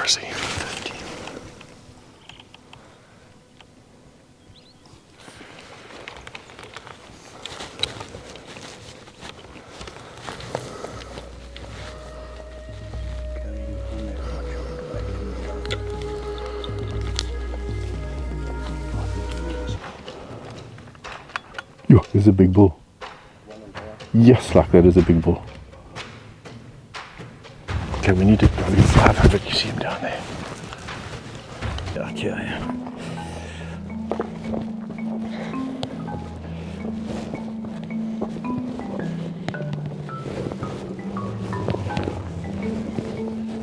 mercy. 50. Yo, there's a big bull. Yes, like that is a big bull. Okay, we need to go 500. You see him down there. Okay.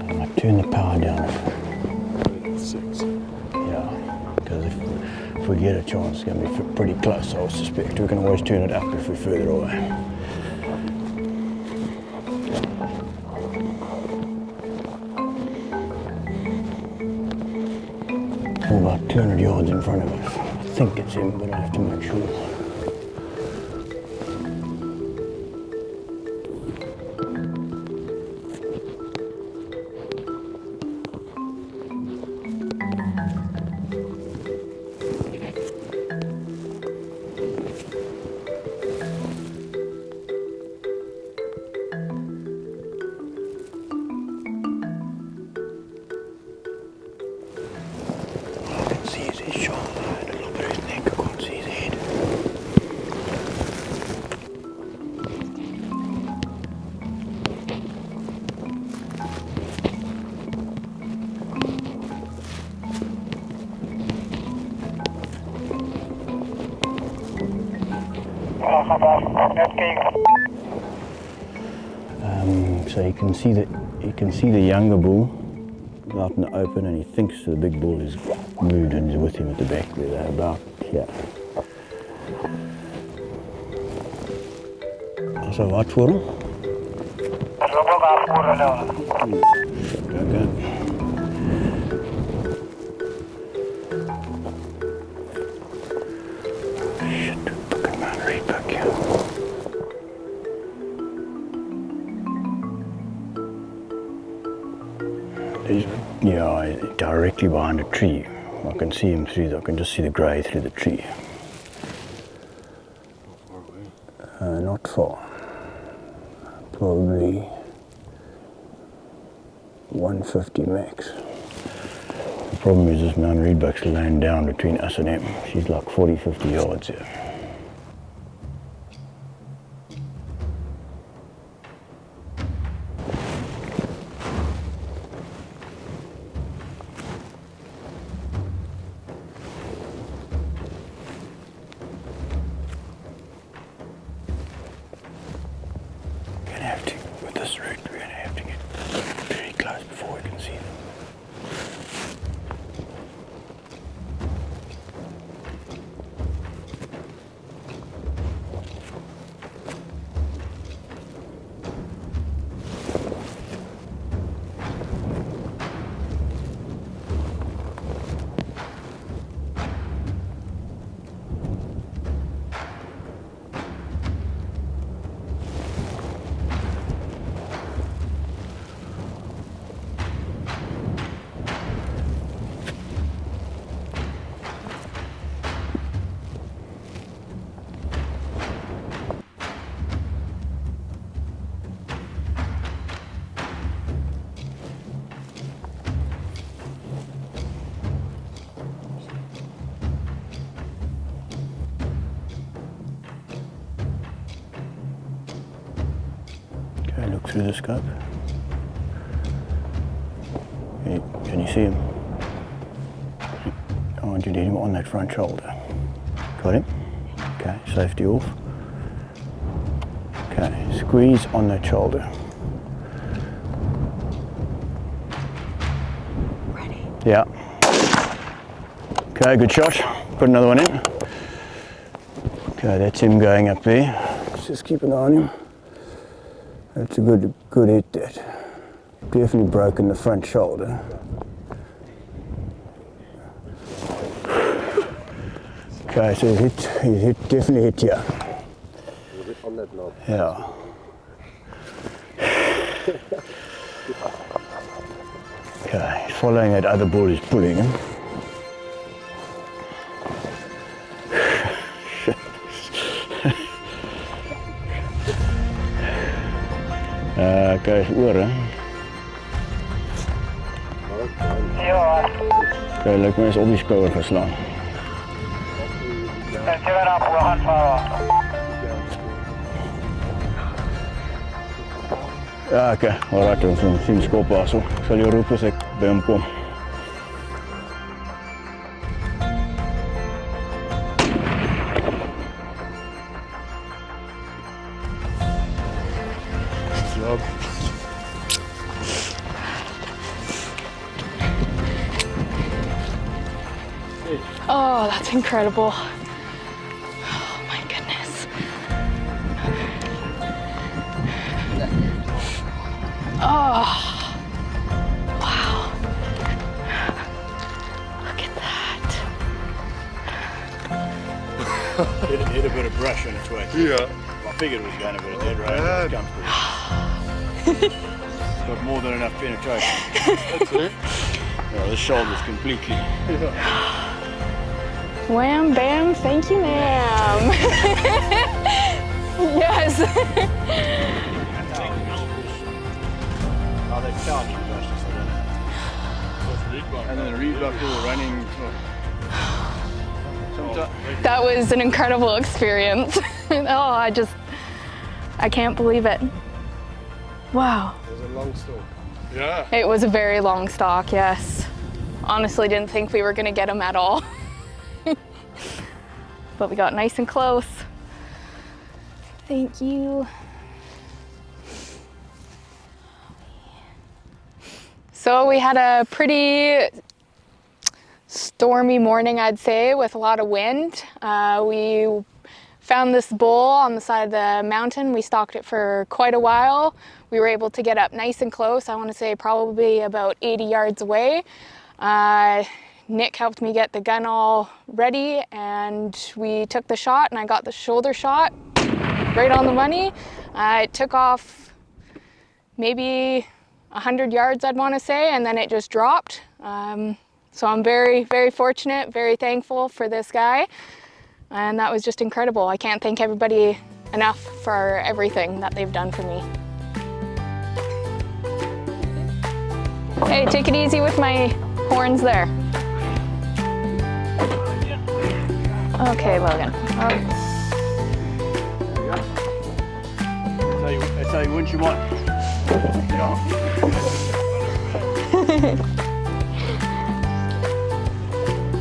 I might turn the power down. 6. Yeah, because if we get a chance, it's going to be pretty close, I suspect. We can always turn it up if we're further away. About 200 yards in front of us. I think it's him, but I have to make sure. So you can see the younger bull out in the open, and he thinks the big bull is moved and is with him at the back there. They're about here. Also wat voor hem? Yeah, directly behind a tree. I can see him through. I can just see the grey through the tree. How far away? Not far. Probably 150 max. The problem is this mountain reedbuck's laying down between us and him. She's like 40, 50 yards here. With this route, we're going to have to get very close before we can see them. Okay, look through the scope. Can you see him? I want you to hit him on that front shoulder. Got him? Okay, safety off. Okay, squeeze on that shoulder. Ready? Yeah. Okay, good shot. Put another one in. Okay, that's him going up there. Let's just keep an eye on him. That's a good hit, that. Definitely broken the front shoulder. Okay, so he's definitely hit here. Was it on that knob? Yeah. Okay. He's following that other bull, he's pulling him. Kijk, oren. Ja. Kijk, lijkt me eens op die scorer geslaan. Give it up, we'll hunt follow. Ja, oké, alright, ons sien die skop daar so. Ek sal jou roep as ek by hom kom. Oh, that's incredible. Oh my goodness. Oh, wow. Look at that. Hit a bit of brush on its way. Yeah. I figured it was going to be a dead right. It's got more than enough penetration. That's it. Yeah, the shoulder's completely. Wham, bam, thank you, ma'am. Yes. Oh, they charging brushes, and then the reed buckle running. That was an incredible experience. Oh, I can't believe it. Wow. It was a long stalk. Yeah. It was a very long stalk, yes. Honestly, didn't think we were gonna get him at all. But we got nice and close. Thank you. So we had a pretty stormy morning, I'd say, with a lot of wind. We found this bull on the side of the mountain. We stalked it for quite a while. We were able to get up nice and close. I want to say probably about 80 yards away. Nick helped me get the gun all ready and we took the shot and I got the shoulder shot right on the money. It took off maybe 100 yards, I'd want to say, and then it just dropped. So I'm very, very fortunate, very thankful for this guy. And that was just incredible. I can't thank everybody enough for everything that they've done for me. Hey, take it easy with my horns there. Okay, Logan. Okay. That's how you win you want.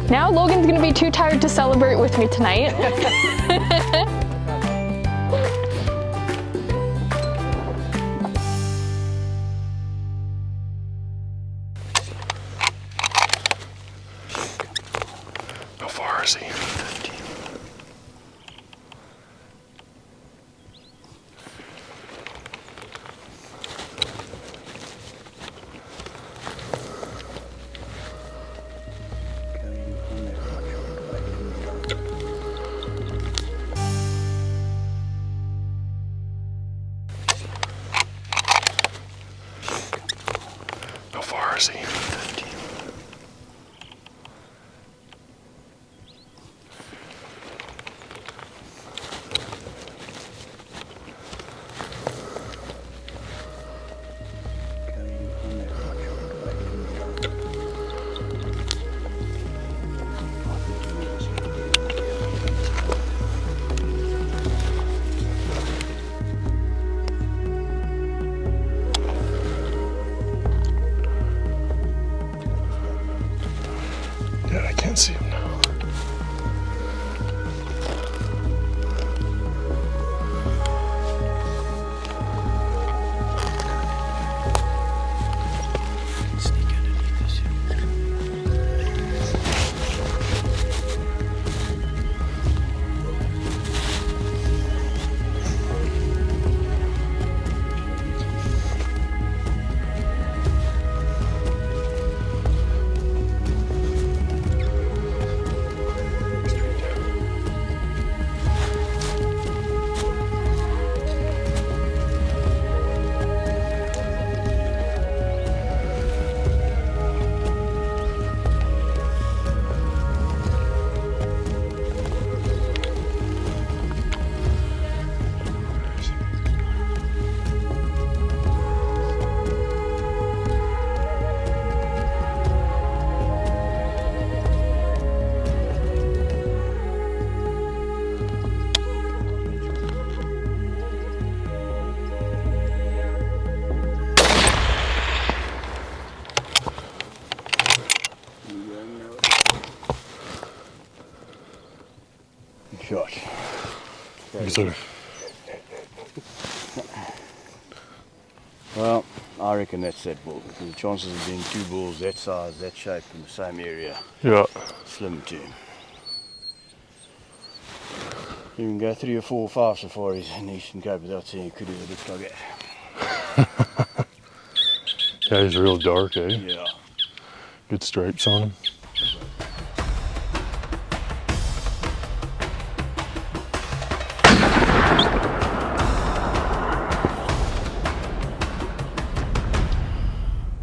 Now Logan's gonna be too tired to celebrate with me tonight. How far is he? 15. How far is he? 15. Yeah, I can't see him now. shot. Yes, sir. Well, I reckon that's that bull, because the chances of being two bulls that size, that shape, in the same area, Yeah. slim too. You can go 3 or 4 or 5 safaris in the Eastern Cape without seeing a kudu that looks like that. Yeah, he's real dark, eh? Yeah. Good stripes on him.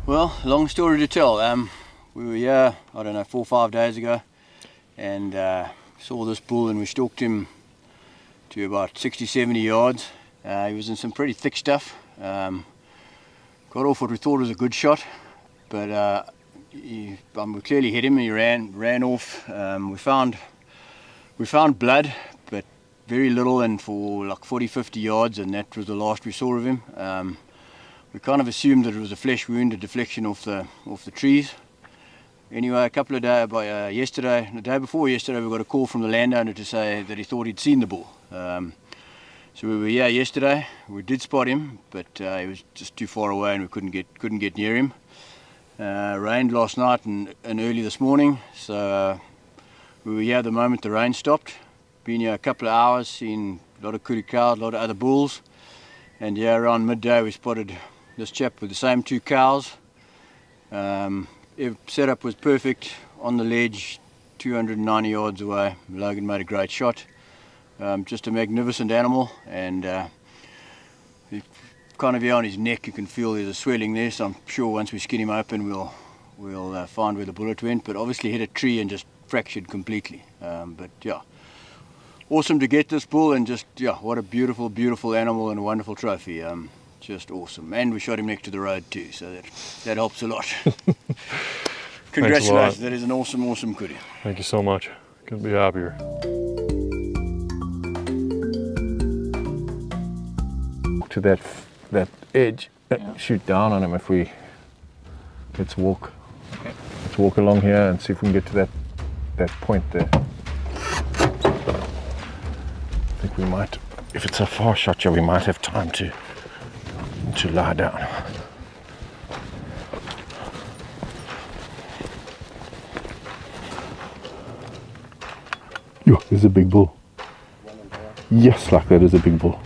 Well, long story to tell. We were here, I don't know, 4 or 5 days ago, and saw this bull, and we stalked him to about 60-70 yards. He was in some pretty thick stuff. Got off what we thought was a good shot, but we clearly hit him. He ran off. We found blood, but very little, and for like 40-50 yards, and that was the last we saw of him. We kind of assumed that it was a flesh wound, a deflection off the trees. Anyway, a couple of days, yesterday, the day before yesterday, we got a call from the landowner to say that he thought he'd seen the bull. So we were here yesterday. We did spot him, but he was just too far away, and we couldn't get near him. Rained last night and early this morning, so we were here the moment the rain stopped. Been here a couple of hours, seen a lot of kudu cows, a lot of other bulls, and yeah, around midday we spotted this chap with the same 2 cows. Setup was perfect on the ledge, 290 yards away. Logan made a great shot. Just a magnificent animal, and kind of here on his neck you can feel there's a swelling there, so I'm sure once we skin him open we'll find where the bullet went, but obviously hit a tree and just fractured completely. But yeah, awesome to get this bull, and just, yeah, what a beautiful, beautiful animal and a wonderful trophy. Just awesome. And we shot him next to the road too, so that helps a lot. Congratulations, that is an awesome, awesome kudu. Thank you so much. Couldn't be happier. To that edge, shoot down on him if we, let's walk along here and see if we can get to that point there. I think we might, if it's a far shot, we might have time to lie down. Yo, there's a big bull. Yes, like that is a big bull.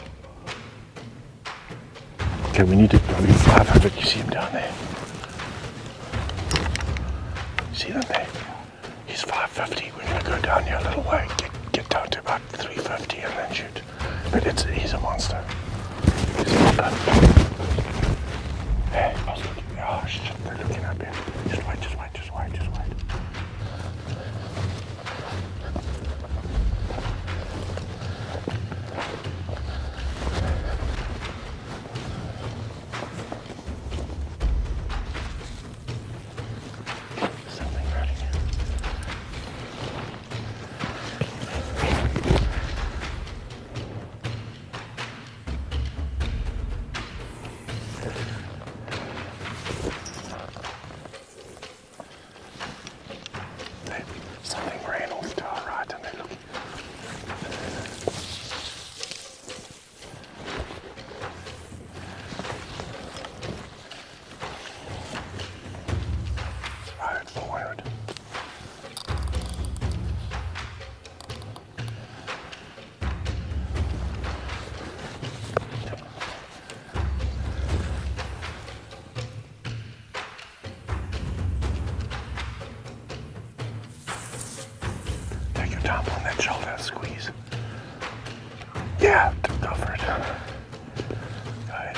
Okay, we need to go 500. You see him down there? See them there? He's 550. We're going to go down here a little way, get down to about 350 and then shoot. But he's a monster. He's a monster. Hey, I was looking. Oh shit, they're looking up here. Just wait. Jump on that shoulder and squeeze. Yeah, go for it. Go ahead.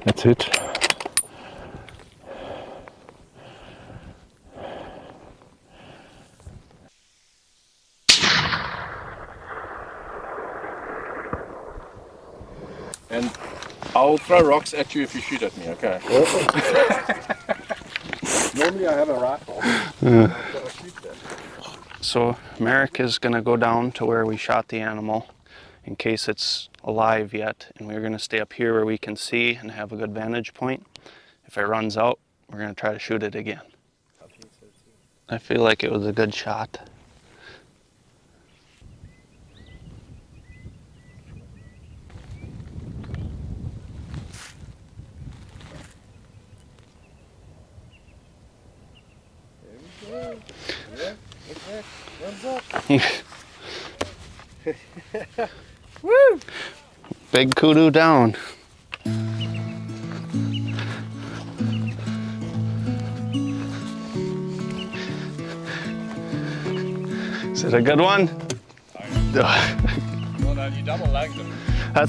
That's it. And I'll throw rocks at you if you shoot at me, okay? Normally I have a rifle. So Merrick is going to go down to where we shot the animal in case it's alive yet. And we're going to stay up here where we can see and have a good vantage point. If it runs out, we're going to try to shoot it again. I feel like it was a good shot. Woo! Big kudu down. Is it a good one? Well done, you double lagged him. I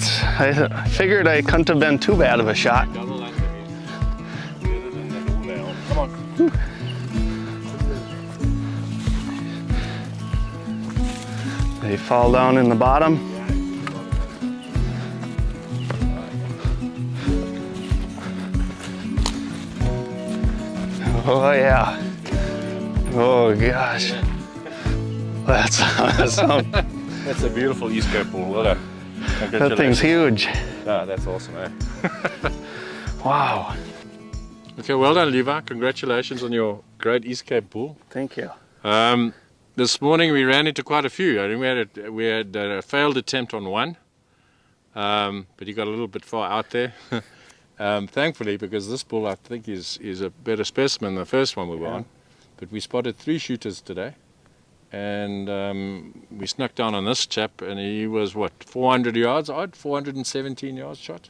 figured I couldn't have been too bad of a shot. Double lagged him. Get it in that hole there. Come on. They fall down in the bottom. Oh yeah. Oh gosh. That's awesome. That's a beautiful East Cape bull. Well done. That thing's huge. Ah, that's awesome, eh? Wow. Okay, well done, Levi. Congratulations on your great East Cape bull. Thank you. This morning we ran into quite a few. I think we had a failed attempt on one, but he got a little bit far out there. Thankfully, because this bull I think is a better specimen than the first one we were on. But we spotted 3 shooters today, and we snuck down on this chap, and he was what, 400 yards odd, 417 yards shot,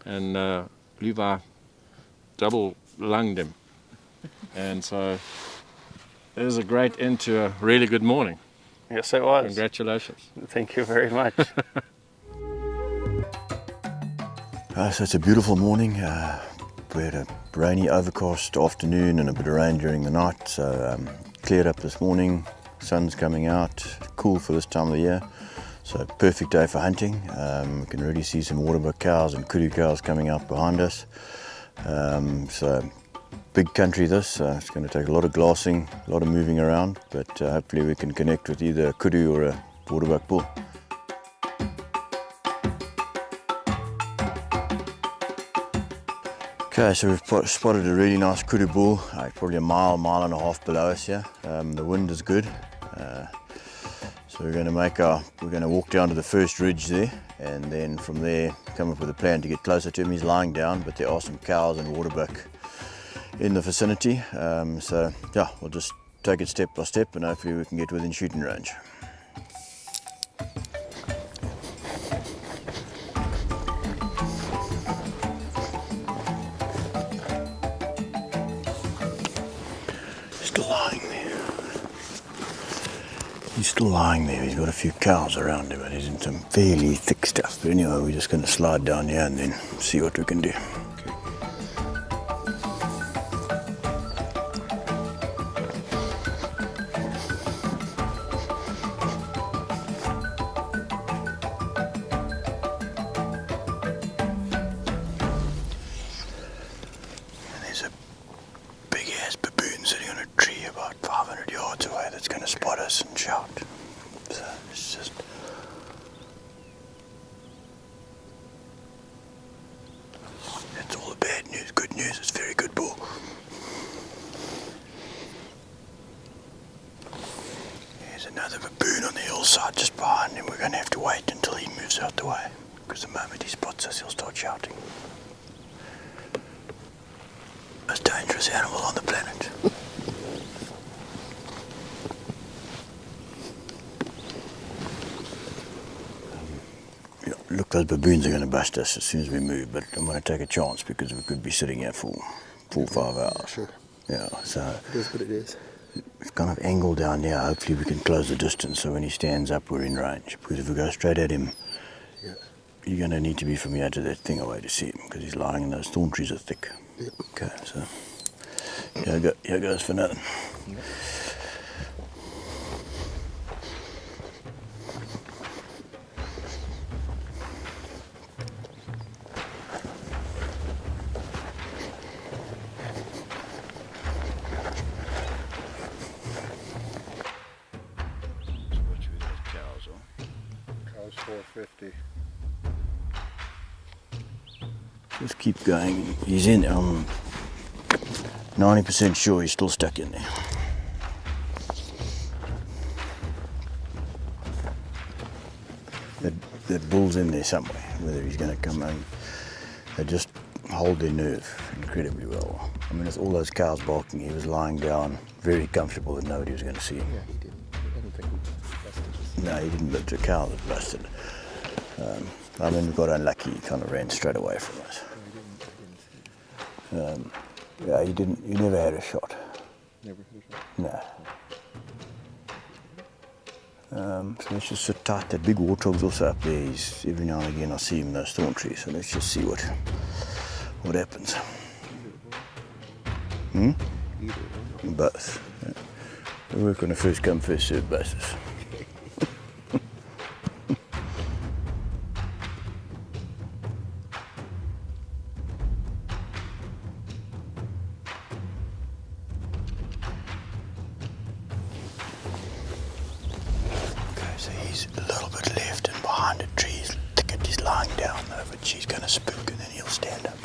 and Levi double lunged him, and so it was a great end to a really good morning. Yes, it was. Congratulations. Thank you very much. So it's a beautiful morning. We had a rainy, overcast afternoon and a bit of rain during the night. So cleared up this morning, sun's coming out, cool for this time of the year. So perfect day for hunting. We can already see some waterbuck cows and kudu cows coming out behind us. So big country this, it's going to take a lot of glassing, a lot of moving around, but hopefully we can connect with either a kudu or a waterbuck bull. Okay, so we've spotted a really nice kudu bull, probably a mile and a half below us here. The wind is good, so we're going to walk down to the first ridge there, and then from there come up with a plan to get closer to him. He's lying down, but there are some cows and waterbuck in the vicinity, so yeah, we'll just take it step by step, and hopefully we can get within shooting range. He's still lying there. He's got a few cows around him, but he's in some fairly thick stuff. But anyway, we're just going to slide down here and then see what we can do. And there's a big ass baboon sitting on a tree about 500 yards away that's going to spot us and shout. So it's just... That's all the bad news. Good news, it's very good bull. There's another baboon on the hillside just behind him. We're going to have to wait until he moves out the way, because the moment he spots us, he'll start shouting. Most dangerous animal on the planet. Look, those baboons are going to bust us as soon as we move, but I'm going to take a chance because we could be sitting here for 4 or 5 hours. Sure. Yeah, so It is what it is. we've kind of angled down here. Hopefully we can close the distance so when he stands up we're in range. Because if we go straight at him, Yeah. you're going to need to be from here to that thing away to see him because he's lying and those thorn trees are thick. Yep. Okay, so here goes for nothing. Yep. Cows for 50. Just keep going. He's in. I'm 90% sure he's still stuck in there. That bull's in there somewhere. Whether he's going to come in, they just hold their nerve incredibly well. I mean, with all those cows barking, he was lying down, very comfortable that nobody was going to see him. Yeah, he didn't. I don't think he busted this. No, he didn't, but the cow was busted. I mean, we got unlucky. He kind of ran straight away from us. Yeah, he didn't. He never had a shot. Never hit a shot? No. So let's just sit tight. That big warthog's also up there. He's, every now and again I see him in those thorn trees. So let's just see what happens. Either one. Both. Yeah. We work on a first come first served basis. So he's a little bit left and behind a tree's thicket. He's lying down though, but she's going to spook and then he'll stand up.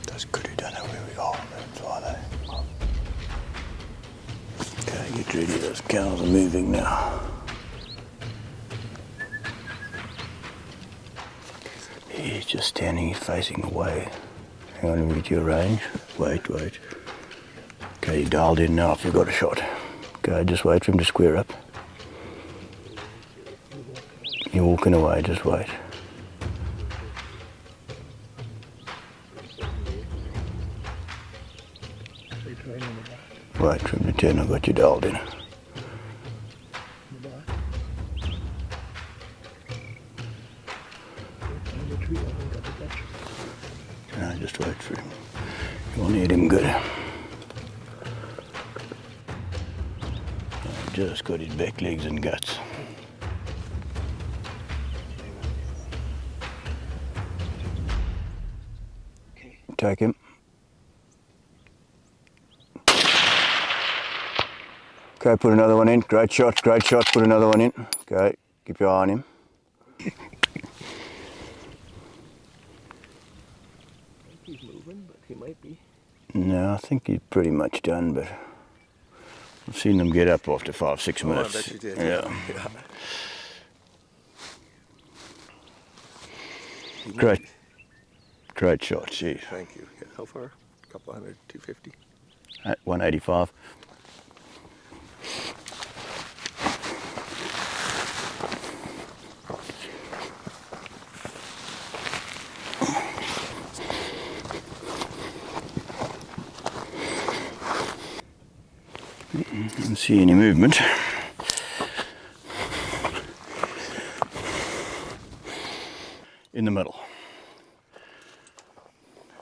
Those Kudu don't know where we are, that's why they... Okay, get ready, those cows are moving now. He's just standing, he's facing away. Hang on, we get your range. Wait. Okay, you dialed in now if you've got a shot. Okay, just wait for him to square up. You're walking away, just wait. Wait for him to turn, I've got you dialed in. No, just wait for him. You want to hit him good. Just got his back legs and guts. Take him. Okay, put another one in. Great shot, put another one in. Okay, keep your eye on him. He's moving, but he might be. No, I think he's pretty much done, but I've seen them get up after 5-6 minutes. I bet you did. Yeah. Great shot, geez. Thank you. Yeah, how far? A couple hundred, 250? At 185. Didn't see any movement. In the middle.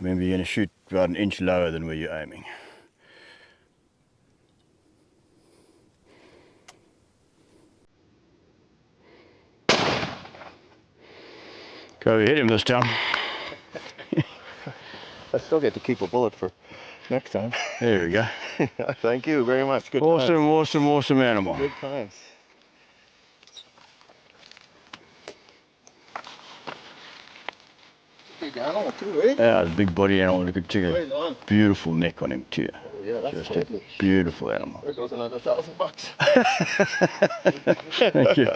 Remember, you're going to shoot about an inch lower than where you're aiming. Go hit him this time. I still get to keep a bullet for next time. There we go. Thank you very much. Good times. Awesome animal. Good times. Big animal too, eh? Yeah, it's a big body animal. Look at Right on. beautiful neck on him too. Oh, yeah, that's Just lovely. a beautiful animal. There goes another $1,000. Thank you.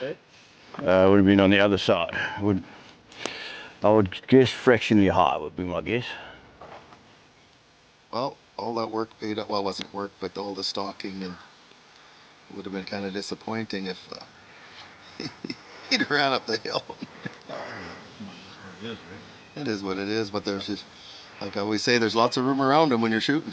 Eh? Would have been on the other side. I would guess fractionally high would be my guess. Well, all that work paid up. Well, it wasn't work, but all the stalking, and it would have been kind of disappointing if he'd ran up the hill. It is what it is, but there's just, like I always say, there's lots of room around him when you're shooting.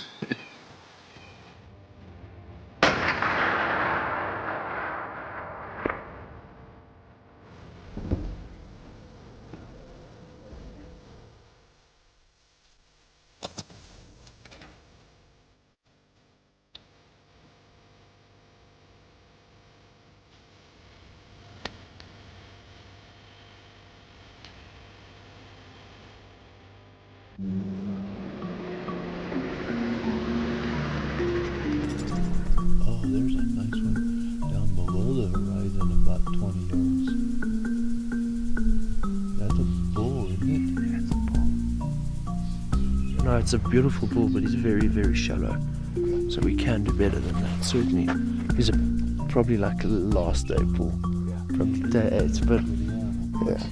No, it's a beautiful bull, but he's very, very shallow. So we can do better than that, certainly. He's probably like a last day bull from day 8, but Yeah.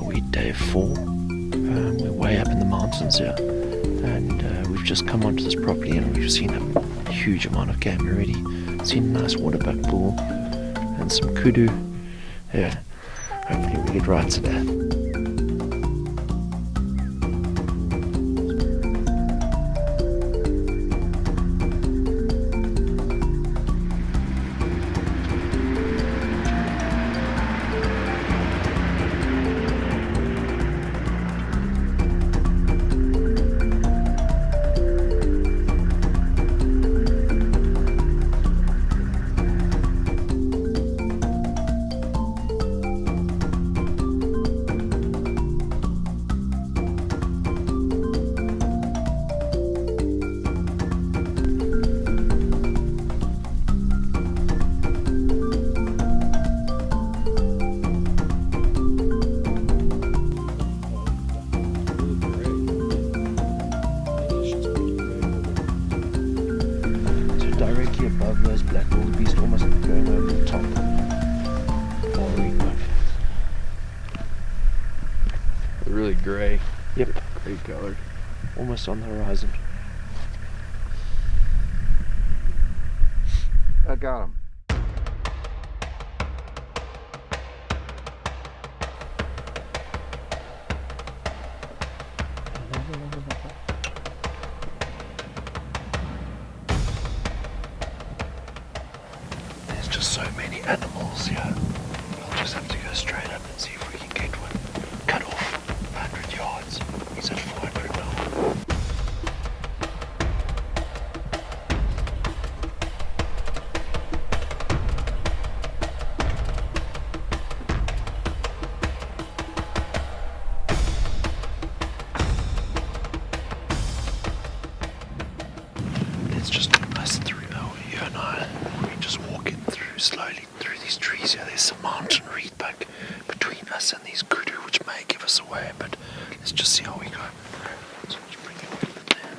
we're day 4. We're way up in the mountains here, and we've just come onto this property and we've seen a huge amount of game already. Seen a nice waterbuck bull and some kudu. Yeah, hopefully we get right today. Directly above those black wildebeest, almost going over the top. Really grey. Yep, Grey coloured. almost on the horizon. I got him. There's just so many animals here. We'll just have to go straight up and see if we can get one. Cut off 100 yards. He's at 400 now. It's just us through now, you and I. We're just walking through slowly through these trees here. There's some mountain reedbuck between us and these kudu, which may give us away, but let's just see how we go. So let's bring it a little bit there.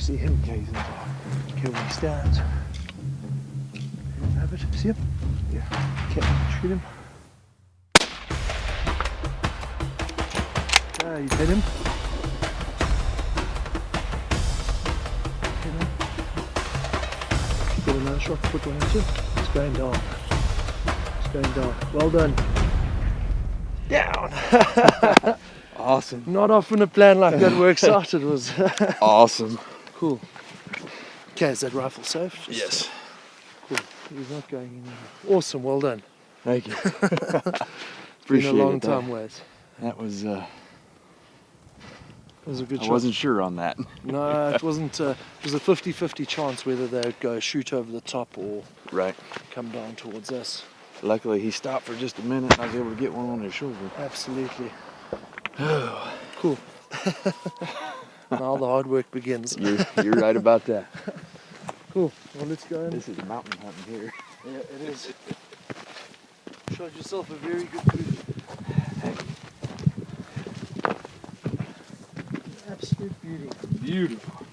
see him gazing. Okay, where he stands. Have it. See him? Yeah. Can't shoot him. He's hit him. Get another shot, quick one into it. It's going down. It's going down. Well done. Down. Awesome. Not often a plan like that works out. It was Awesome. cool. Okay, is that rifle safe? Yes. Cool. He's not going anywhere. Awesome. Well done. Thank you. Been a long time, Wes. That was, It was a good I shot. wasn't sure on that. No, it wasn't. It was a 50-50 chance whether they would go shoot over the top or Right. come down towards us. Luckily, he stopped for just a minute and I was able to get one on his shoulder. Absolutely. Cool. Now the hard work begins. You're right about that. Cool. Well, let's go in. This is mountain hunting here. Yeah, it is. Shot yourself a very good food. Absolute beauty. Beautiful.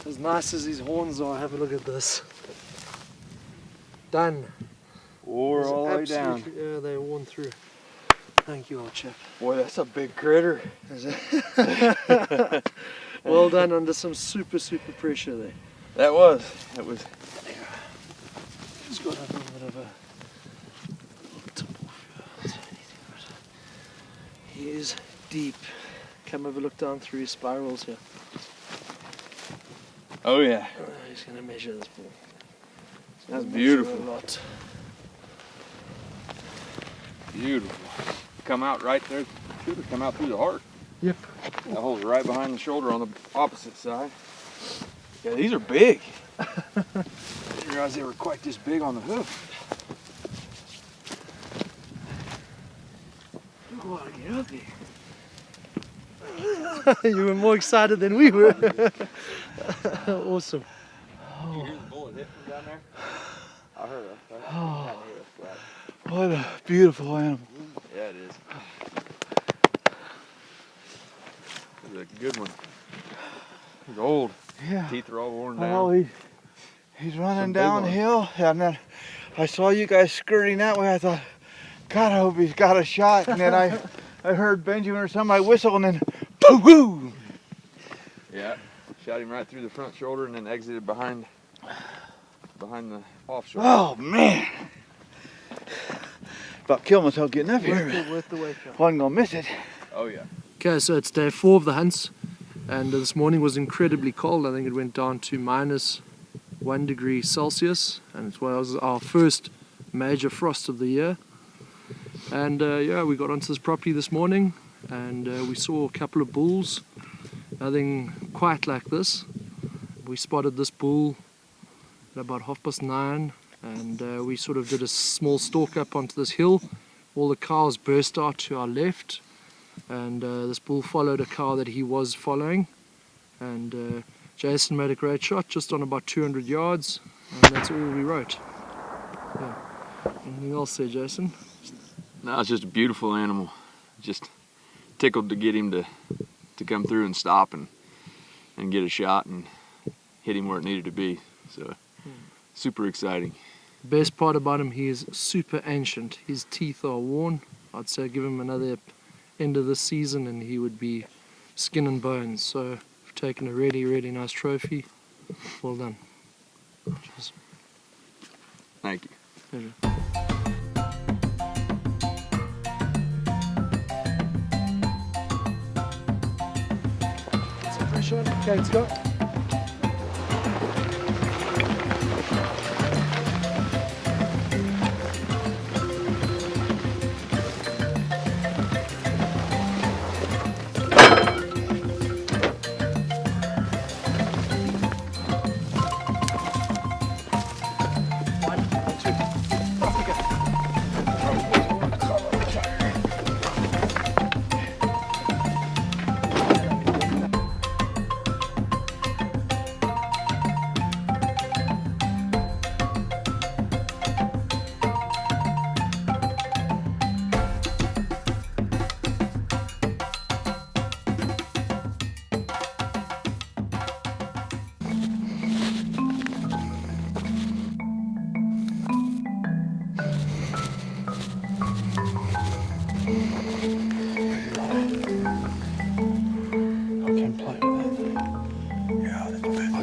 As nice as his horns are, have a look at this. Done. Wore all the way down. Absolutely- Yeah, they're worn through. Thank you, old chap. Boy, that's a big critter. Well done under some super pressure there. That was. It was. Just got a little bit of a tip off here. He is deep. Come have a look down through his spirals here. Oh, yeah. He's going to measure this ball. That's Measure beautiful. A lot. Beautiful. Come out right there. Should have come out through the heart. Yep. That hole's right behind the shoulder on the opposite side. Yeah, these are big. I didn't realize they were quite this big on the hoof. Oh, get up there. You were more excited than we were. Awesome. Did you hear the bullet hit from down there? I heard it. What a beautiful animal. Yeah, it is. It's a good one. He's old. Yeah. Teeth are all worn Oh, down. he's running Some big downhill, and then I saw you guys skirting that way. I thought, God, I hope he's got a shot. And then I heard Benjamin or somebody whistle, and then boom! Yeah. Shot him right through the front shoulder and then exited behind the off shoulder. Oh man! About killed myself getting up here. Worth the wait. Wasn't gonna miss it. Oh yeah. Okay, so it's day 4 of the hunts, and this morning was incredibly cold. I think it went down to -1 degree Celsius, and it was our first major frost of the year. And yeah, we got onto this property this morning, and we saw a couple of bulls. Nothing quite like this. We spotted this bull at about 9:30, and we sort of did a small stalk up onto this hill. All the cows burst out to our left, and this bull followed a cow that he was following, and Jason made a great shot just on about 200 yards, and that's all we wrote. Yeah. Anything else there, Jason? No, it's just a beautiful animal. Just tickled to get him to come through and stop and get a shot and hit him where it needed to be. So super exciting. Best part about him, he is super ancient. His teeth are worn. I'd say give him another end of the season and he would be skin and bones. So we've taken a really nice trophy. Well done. Cheers. Thank you. Pleasure. Some pressure on it. Okay, let's go.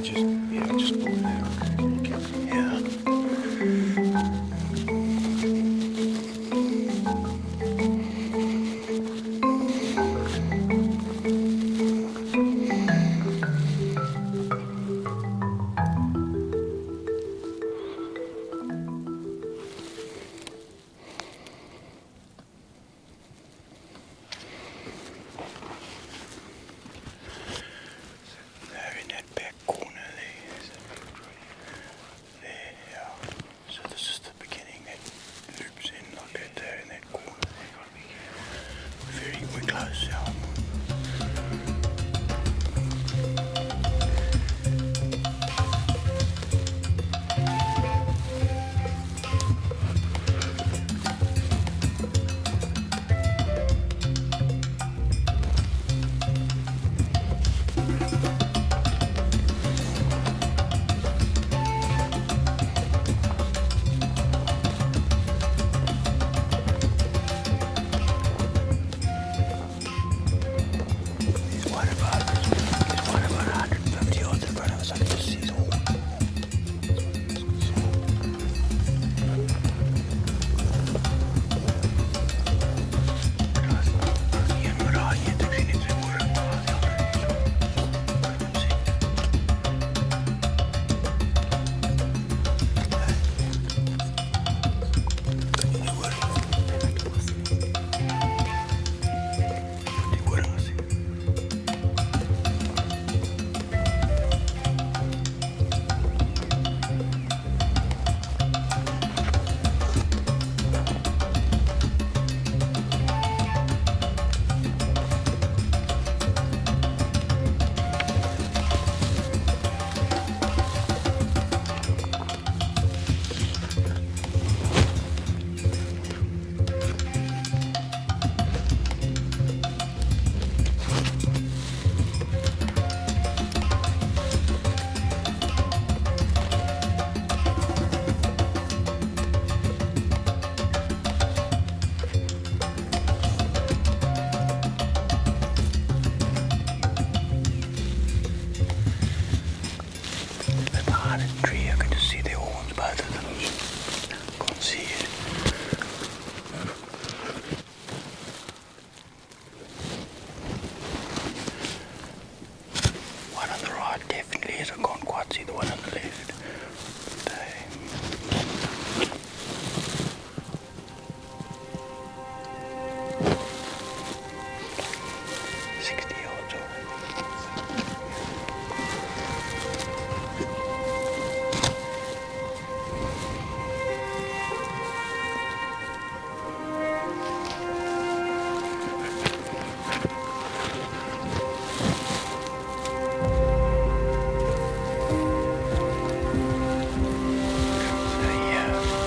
just pull it out. Yeah. There in that back corner there. There, yeah. So this is the beginning that loops in like that there in that corner. We're close, yeah. There's one about 150 yards in front of us. I can just see his horn. Behind a tree, I can just see their horns, both of them. Can't see it. One on the right definitely is. I can't quite see the one on the left. They... 60 yards away.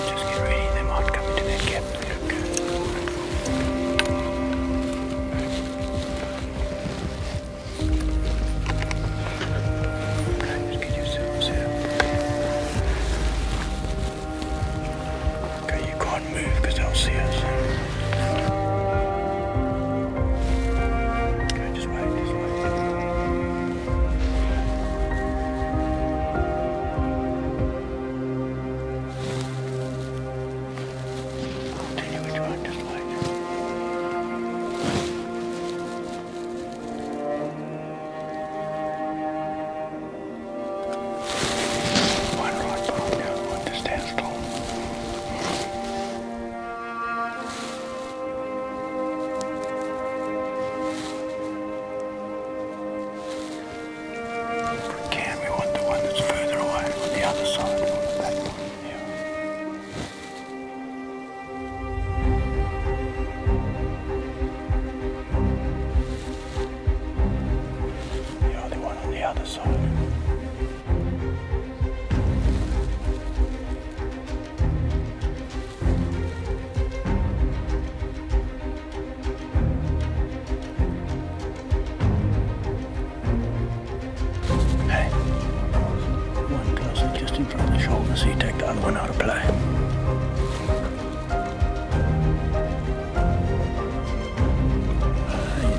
Just get ready, they might come into that gap. Okay, just get yourself set up. Okay, you can't move because they'll see us. Okay, just wait, just wait. I'll tell you which one, just wait. One right behind the other one, just stand still. If we can, we want the one that's further away on the other side. That one, yeah. Yeah, the one on the other side. Hey, one closer just in front of the shoulder, so you take the other one out of play.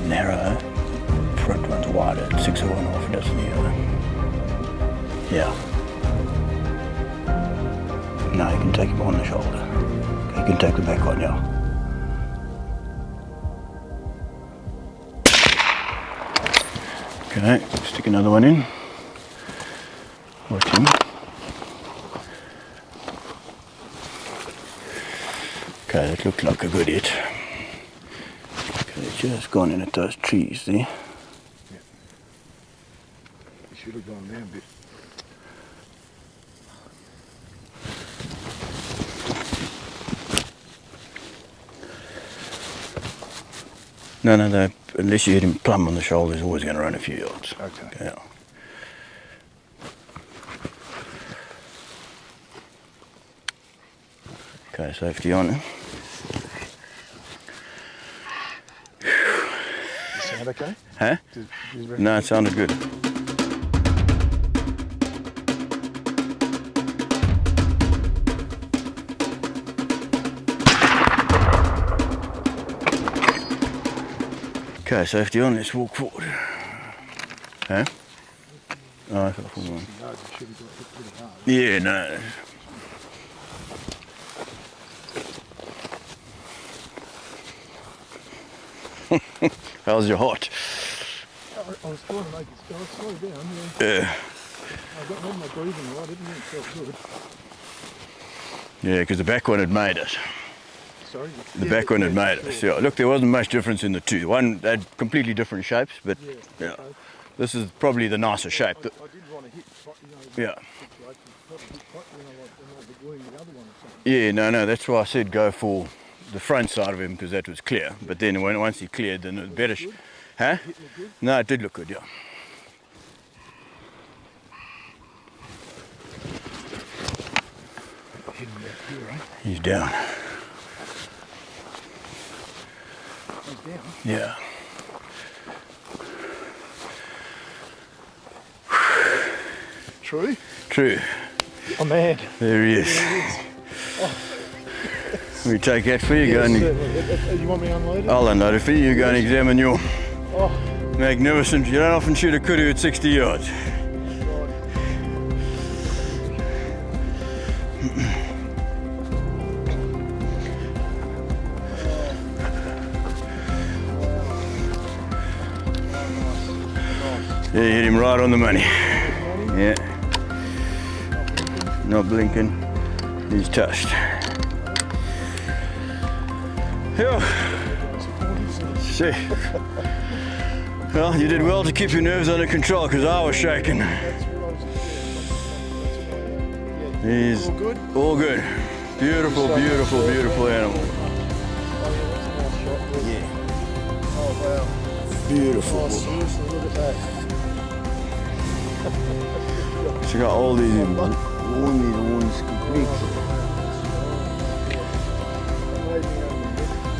Narrow, front one's wider, 6 of one, half a dozen the other. Yeah. Now you can take him on the shoulder. You can take the back one, yeah. Okay, stick another one in. Watch him. Okay, that looks like a good hit. Okay, just gone in at those trees there. Yeah. He should have gone down a bit. No, unless you hit him plumb on the shoulder, he's always going to run a few yards. Okay. Yeah. Okay, safety on. Sound okay? Huh? No, it sounded good. Okay, safety on, let's walk forward. Huh? Oh, I thought one. Yeah, no. How's your heart? I was trying to make it slow down. Yeah. I got all my breathing right, didn't it? It felt good. Yeah, because the back one had made it. Sorry? The back one had made it. So, look, there wasn't much difference in the two. One had completely different shapes, but yeah. This is probably the nicer shape. I did want to hit, Yeah. the other one or something. Yeah, no, that's why I said go for the front side of him, because that was clear. But then once he cleared, then it was better. Huh? No, it did look good, yeah. He's down. He's down? Yeah. True? True. Oh man. There he is. We take that for you, go and you want me to unload it? I'll unload it for you. You go and examine your magnificent. You don't often shoot a kudu at 60 yards. Yeah, you hit him right on the money. Yeah. Not blinking. He's touched. Yeah. See. Well, you did well to keep your nerves under control, because I was shaking. He's all good. Beautiful, beautiful, beautiful animal. Yeah. Oh wow. Beautiful. Oh, seriously, look at that. She got all these horns complete.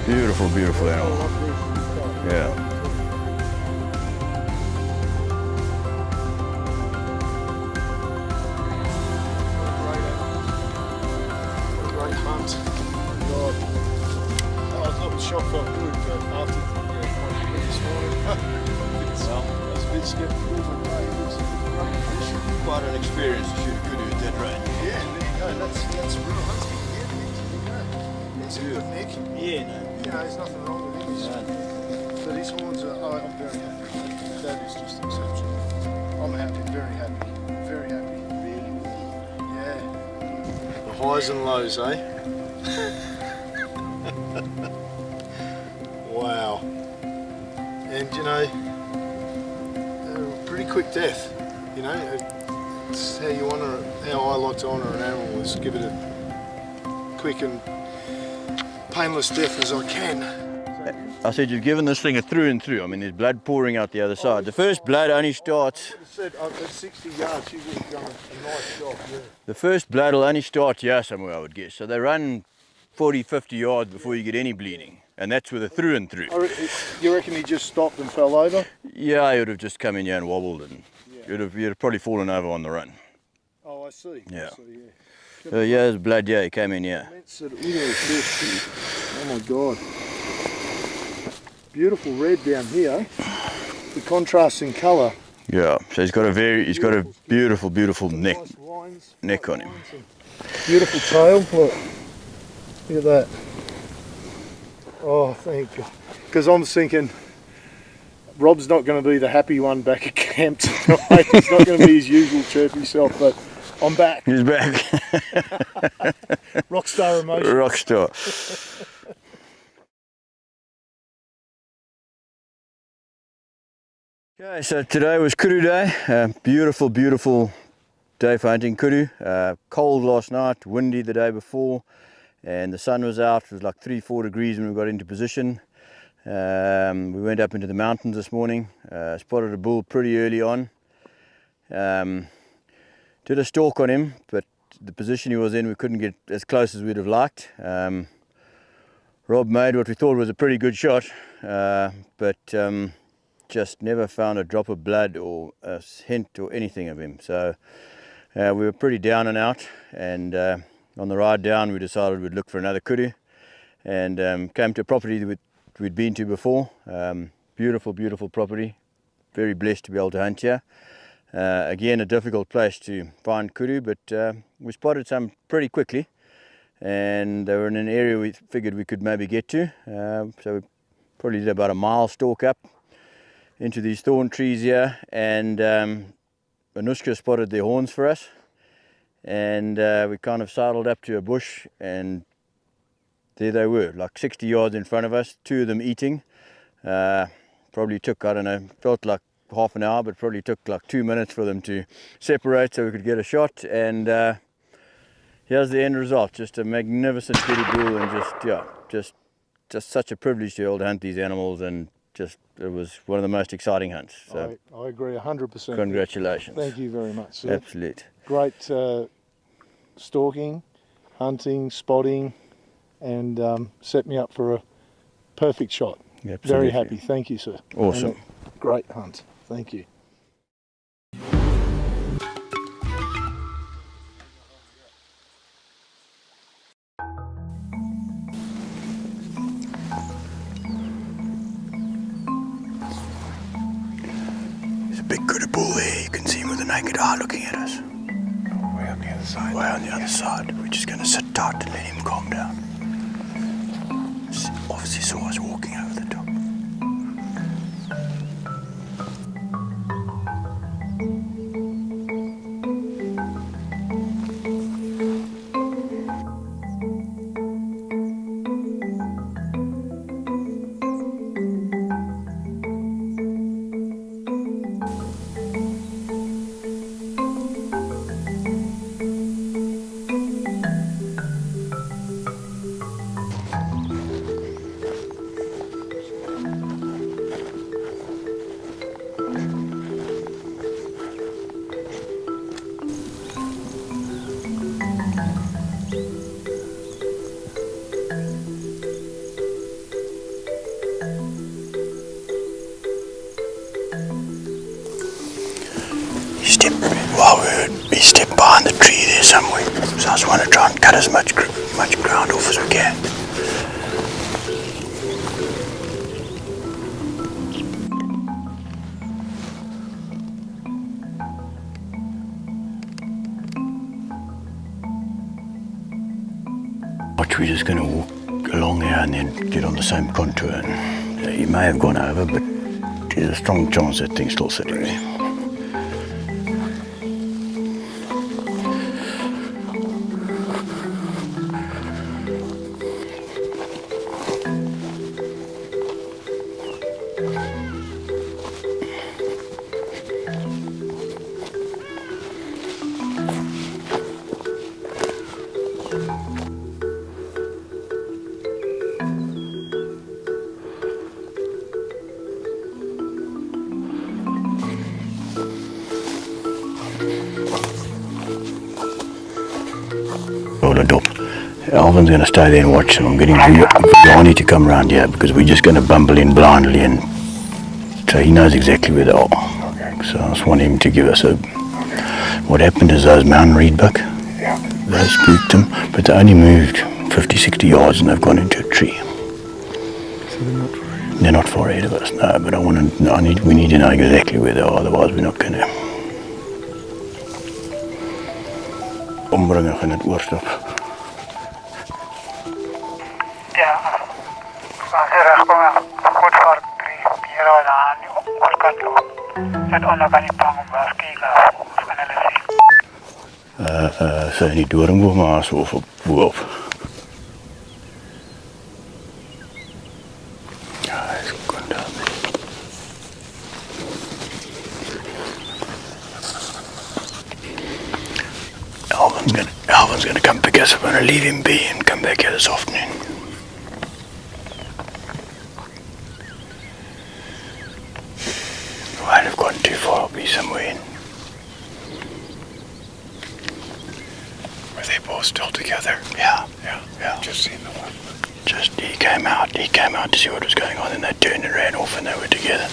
Beautiful, beautiful animal. Yeah. Great hunt. God. I thought the shot felt good, but after this morning, I was a bit skeptical, but no, it was a great fish. Quite an experience to shoot a kudu at that range. Yeah, there you go. That's real hunting. Yeah, it's a good neck. Yeah, no. You know, there's nothing wrong with him. But his horns are, I'm very happy. That is just exceptional. I'm happy, very happy. Very happy. Yeah. The highs and lows, eh? Wow. And you know, pretty quick death. You know, it's how you honour it. How I like to honour an animal is give it a quick and painless death as I can. I said you've given this thing a through and through. I mean, there's blood pouring out the other side. The first blood only starts. I said at 60 yards, you would have done a nice job. Yeah. The first blood will only start here somewhere, I would guess. So they run 40, 50 yards before you get any bleeding, and that's with a through and through. You reckon he just stopped and fell over? Yeah, he would have just come in here and wobbled, and you'd have probably fallen over on the run. Oh, I see. Yeah. I see, yeah. So yeah, there's blood. Yeah, he came in here. Look at his fish. Oh my God. Beautiful red down here. The contrast in colour. Yeah, so he's got a beautiful neck on him. Beautiful tail, look at that. Oh, thank God. Because I'm thinking, Rob's not going to be the happy one back at camp tonight. He's not going to be his usual chirpy self, but I'm back. He's back. Rockstar emotion. Rockstar. Okay, so today was Kudu Day. Beautiful day for hunting kudu. Cold last night, windy the day before, and the sun was out. It was like 3-4 degrees when we got into position. We went up into the mountains this morning, spotted a bull pretty early on. Did a stalk on him, but the position he was in, we couldn't get as close as we'd have liked. Rob made what we thought was a pretty good shot, but just never found a drop of blood or a hint or anything of him. So we were pretty down and out, and on the ride down we decided we'd look for another kudu, and came to a property that we'd been to before. Beautiful property, very blessed to be able to hunt here. Again, a difficult place to find kudu, but we spotted some pretty quickly, and they were in an area we figured we could maybe get to. So we probably did about a mile stalk up into these thorn trees here, and Anushka spotted their horns for us, and we kind of sidled up to a bush, and there they were, like 60 yards in front of us, two of them eating. Probably took, I don't know, felt like half an hour, but probably took like 2 minutes for them to separate so we could get a shot, and here's the end result. Just a magnificent kudu bull, and just such a privilege to be able to hunt these animals, and it was one of the most exciting hunts. So I agree 100%. Congratulations. Thank you very much, sir. Absolute. Great stalking, hunting, spotting, and set me up for a perfect shot. Absolutely. Very happy. Thank you, sir. Awesome. Great hunt. Thank you. There's a big kudu bull there. You can see him with the naked eye looking at us. Way on the other side. Way on the other side. We're just going to sit tight and let him calm down. Obviously saw us walking over the top. He stepped behind the tree there somewhere, so I just want to try and cut as much ground off as we can. We're just going to walk along there and then get on the same contour, and he may have gone over, but there's a strong chance that thing's still sitting there. Alvin's going to stay there and watch, and I'm getting Vianney to come around here because we're just going to bumble in blindly, and so he knows exactly where they are. Okay. So I just want him to give us a... What happened is those mountain reedbuck, they spooked them, but they only moved 50-60 yards and they've gone into a tree. So they're not They're not far ahead of us, no, but we need to know exactly where they are, otherwise we're not going to ombringig in het oorstap. Ja, als je recht komt, goed voor 3 keer aan die onderkant lopen. Het onderkant die pang om was kijken of kan hulle sien. Sy in die doringboom of op boop. Ja, hy's goed daar. Alvin's gonna come pick us up. I'm gonna leave him be and come back here this afternoon. I won't have gone too far. I'll be somewhere in. Were they both still together? Yeah. Just seen the one. He came out to see what was going on, and they turned and ran off and they were together.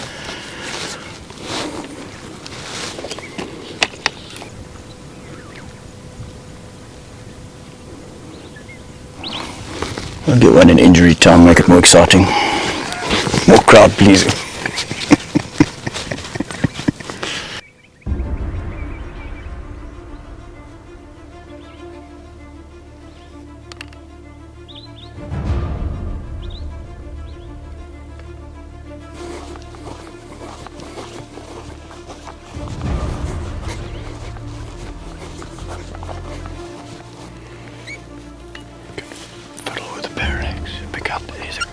We'll get one in injury time, make it more exciting, more crowd pleasing.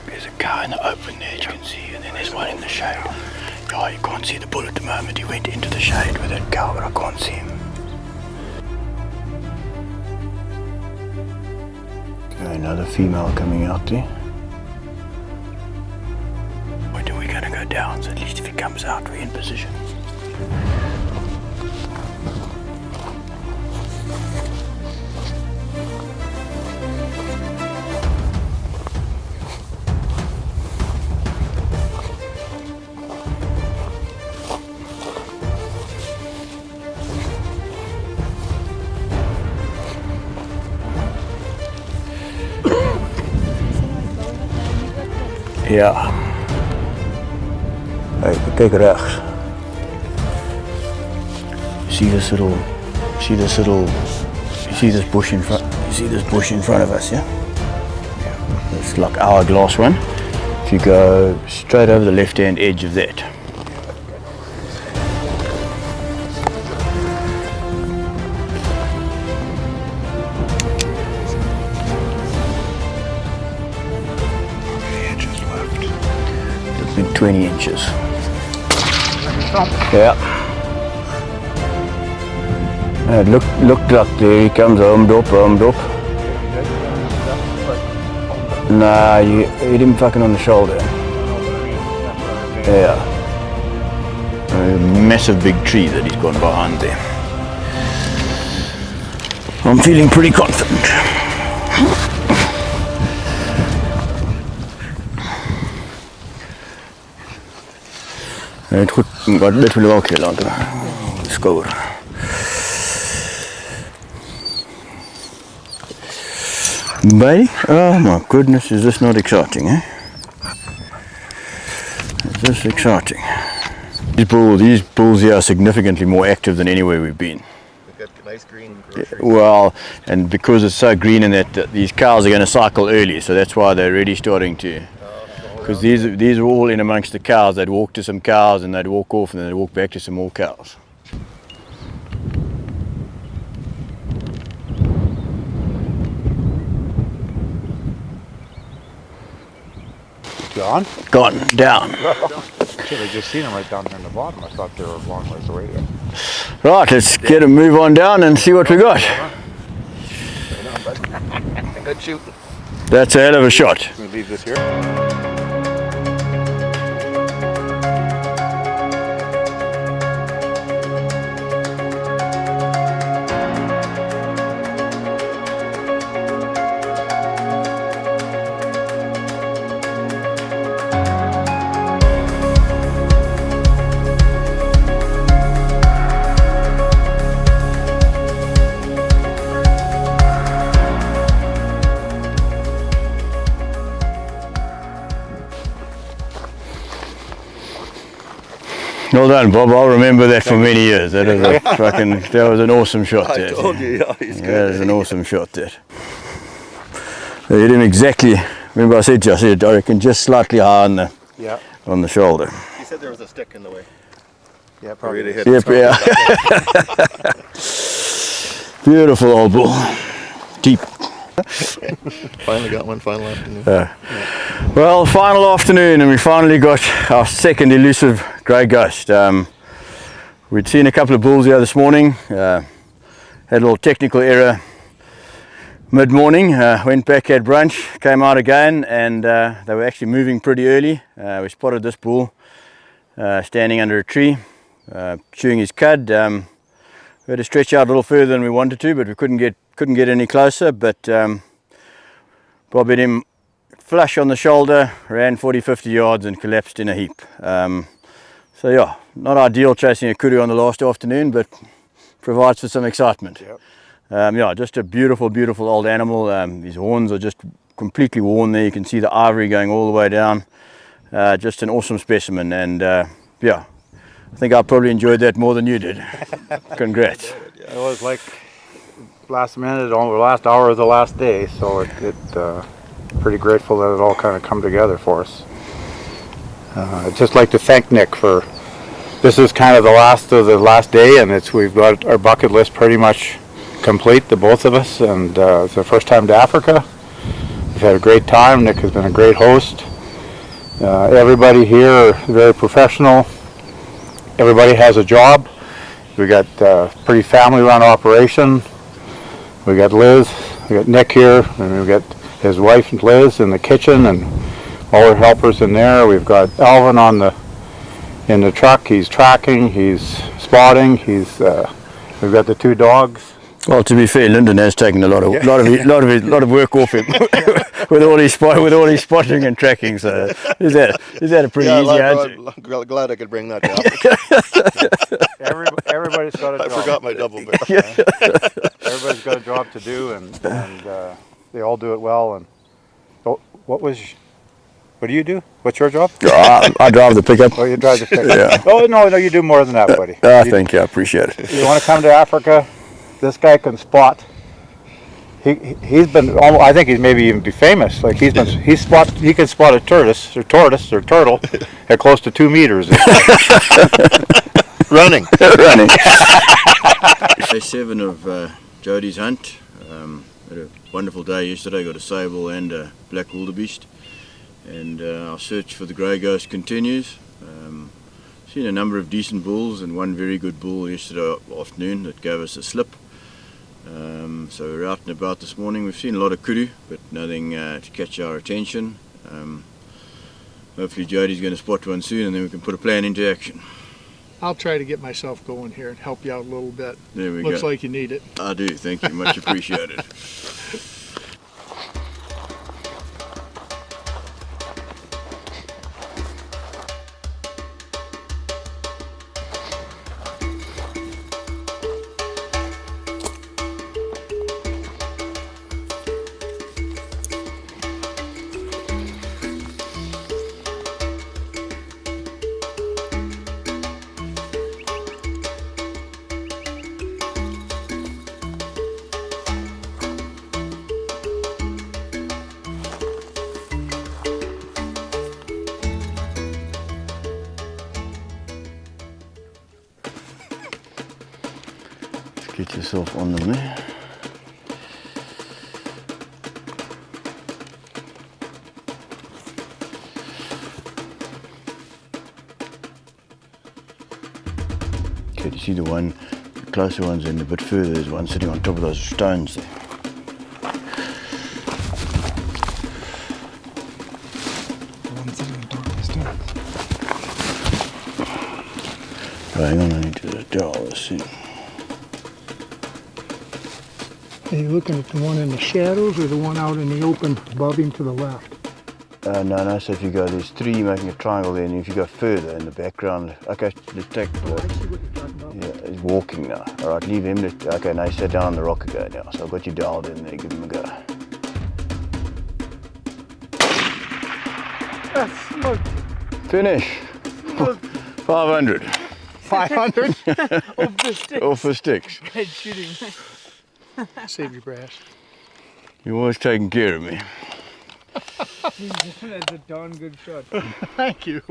There's a car in the open there, you can see, and then there's one in the shade. Oh, you can't see the bull at the moment. He went into the shade with that cow, but I can't see him. Okay, another female coming out there. Wait, are we going to go down? So at least if he comes out, we're in position. Ja. Hey, kijk rechts. See this bush in front. You see this bush in front of us, yeah? It's like hourglass one. If you go straight over the left-hand edge of that. Been 20 inches. Yeah. And it looked like there he comes, armed up. Nah, you hit him fucking on the shoulder. Yeah. A massive big tree that he's gone behind there. I'm feeling pretty confident. Het goed, maar dit wil ik ook heel laten scoren. Buddy, oh my goodness, is this not exciting, eh? Is this exciting? These bulls here are significantly more active than anywhere we've been. They've got nice green groceries. Well, and because it's so green in that these cows are going to cycle early, so that's why they're already starting to. Because these are all in amongst the cows. They'd walk to some cows and they'd walk off and then they'd walk back to some more cows. Gone? Gone, down. Shit, I just seen them right down here in the bottom. I thought they were a long ways away there. Right, let's get a move on down and see what we got. Good shooting. That's a hell of a shot. Can we leave this here? done, Bob. I'll remember that for many years. That was a fucking, that was an awesome shot. I That. told you, yeah, he's good. That was an awesome shot. That. You hit him exactly. Remember I said to you, I reckon just slightly high on the shoulder. He said there was a stick in the way. Yeah, probably. Really hit Yep, yeah. Beautiful old bull. Deep. Finally got one, final afternoon. Well, final afternoon, and we finally got our second elusive grey ghost. We'd seen a couple of bulls here this morning. Had a little technical error mid-morning. Went back, had brunch, came out again, and they were actually moving pretty early. We spotted this bull standing under a tree, chewing his cud. We had to stretch out a little further than we wanted to, but we couldn't get any closer. But Bob hit him flush on the shoulder, ran 40-50 yards and collapsed in a heap. So yeah, not ideal chasing a kudu on the last afternoon, but provides for some excitement. Yep. Yeah, just a beautiful, beautiful old animal. His horns are just completely worn there. You can see the ivory going all the way down. Just an awesome specimen, and yeah, I think I probably enjoyed that more than you did. Congrats. It was like last minute, the last hour of the last day, so pretty grateful that it all kind of come together for us. I'd just like to thank Nick for, this is kind of the last of the last day, and we've got our bucket list pretty much complete, the both of us, and it's our first time to Africa. We've had a great time. Nick has been a great host. Everybody here are very professional. Everybody has a job. We got a pretty family-run operation. We got Liz, we got Nick here, and we got his wife Liz in the kitchen, and all our helpers in there. We've got Alvin in the truck. He's tracking, he's spotting. We've got the two dogs. Well, to be fair, Lyndon has taken a lot of work off him with all his spotting and tracking. So is that a pretty easy answer? I'm glad I could bring that down. Everybody's got a job. I forgot my double barrel. Everybody's got a job to do, and they all do it well. And what do you do? What's your job? I drive the pickup. Oh, you drive the pickup. Yeah. Oh no, you do more than that, buddy. Thank you, I appreciate it. You want to come to Africa? This guy can spot. He's been. I think he's maybe even be famous. Like he can spot a tortoise or turtle at close to 2 meters. Running. Day 7 of Jody's hunt. Had a wonderful day yesterday. Got a sable and a black wildebeest, and our search for the grey ghost continues. Seen a number of decent bulls and one very good bull yesterday afternoon that gave us a slip. So we're out and about this morning. We've seen a lot of kudu, but nothing to catch our attention. Hopefully Jody's going to spot one soon, and then we can put a plan into action. I'll try to get myself going here and help you out a little bit. There we go. Looks like you need it. I do, thank you, much appreciated. Get yourself on them there. Okay, do you see the closer ones and a bit further? There's one sitting on top of those stones there. Oh, hang on, I need to draw this in. Are you looking at the one in the shadows or the one out in the open above him to the left? No, so if you go, there's 3 making a triangle there, and if you go further in the background, okay, let's take the, I see what you're talking about. yeah, he's walking now. Alright, leave him, okay, now he's sat down on the rock again now, so I've got you dialed in there, give him a go. That's smoked. Finish! 500. 500? Off the sticks. Great shooting. Save your brass. You're always taking care of me. That's a darn good shot. Thank you.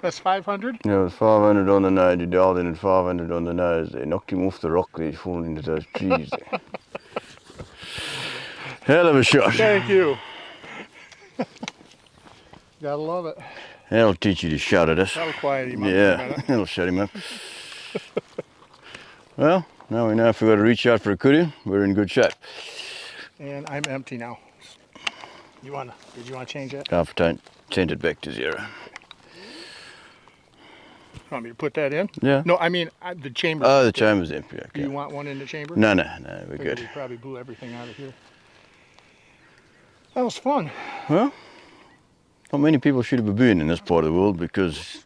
That's 500? Yeah, it was 500 on the nose. You dialed in at 500 on the nose there. Knocked him off the rock there. He's fallen into those trees there. Hell of a shot. Thank you. Gotta love it. That'll teach you to shout at us. That'll quiet him up. Yeah, that'll shut him up. Well, now we know if we've got to reach out for a kudu, we're in good shape. And I'm empty now. Did you want to change that? I've sent it back to 0. Want me to put that in? Yeah. No, I mean the chamber. Oh, the chamber's empty. Okay. Do you want one in the chamber? No, we're good. We probably blew everything out of here. That was fun. Well, not many people shoot a baboon in this part of the world because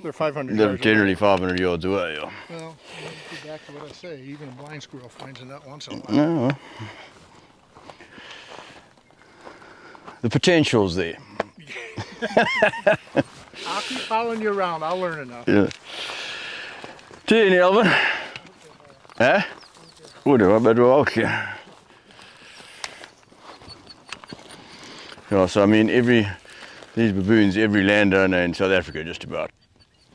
they're 500 they're yards generally away. 500 yards away. Yeah. Well, go back to what I say. Even a blind squirrel finds a nut once in a while. No, well, the potential's there. I'll keep following you around. I'll learn enough. Yeah. See you, Elvin. Huh? Goed, wat ben je ook? Yeah, so I mean, these baboons, every landowner in South Africa just about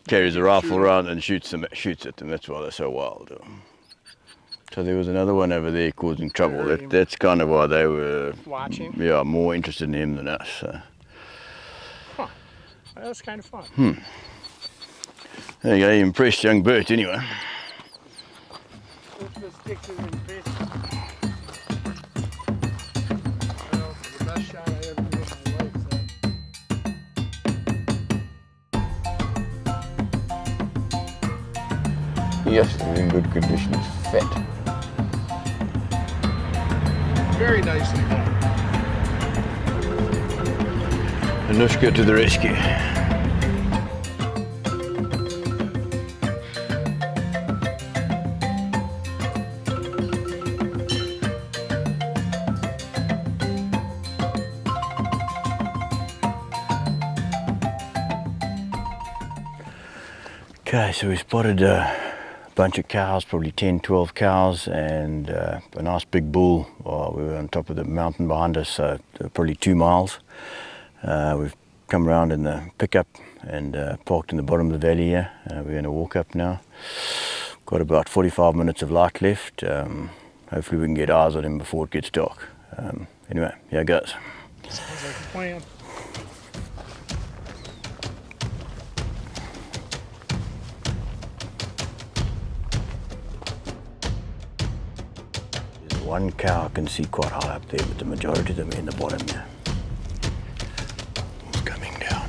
carries a rifle around and shoots at them. That's why they're so wild. So there was another one over there causing trouble. That's kind of why they were watching. Yeah, more interested in him than us. So. Huh. That's kind of fun. There you go, you impressed young Bert anyway. The sticks are in face. Well, the best shot I ever did in my life. Yes, they're in good condition. It's fat. Very nicely done. Anushka to the rescue. Okay, so we spotted a bunch of cows, probably 10, 12 cows, and a nice big bull. We were on top of the mountain behind us, so probably 2 miles. We've come around in the pickup and parked in the bottom of the valley here. We're going to walk up now. Got about 45 minutes of light left. Hopefully we can get eyes on him before it gets dark. Anyway, here goes. Sounds like a plan. There's one cow I can see quite high up there, but the majority of them are in the bottom here. He's coming down.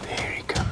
There he comes.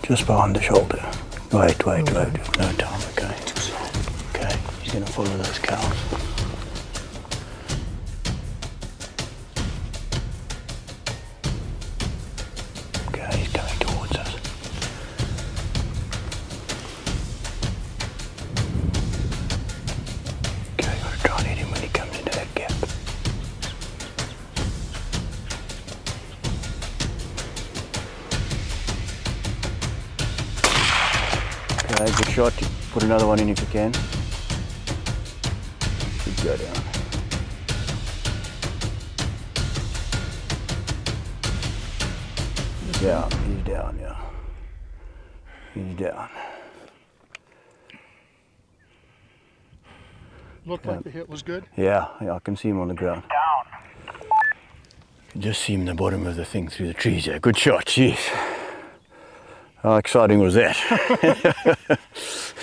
Just behind the shoulder. Wait, there's no time, okay. Okay, he's gonna follow those cows. Okay, he's coming towards us. Okay, gotta try and hit him when he comes into that gap. Okay, good shot. Put another one in if you can. Should go down. He's down, yeah. He's down. Looked like the hit was good. Yeah, I can see him on the ground. Down. You can just see him in the bottom of the thing through the trees there. Good shot, jeez. How exciting was that?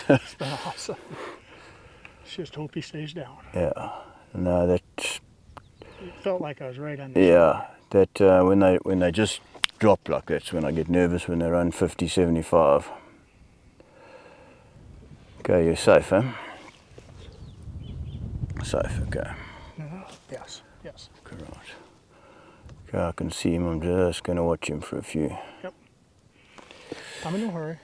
It's been awesome. Just hope he stays down. Yeah, no, that. It felt like I was right on the Yeah, that when they just drop like that's when I get nervous when they run 50, 75. Okay, you're safe, huh? Safe, okay. Yes, yes. Right. Okay, I can see him. I'm just going to watch him for a few. Yep. I'm in no hurry.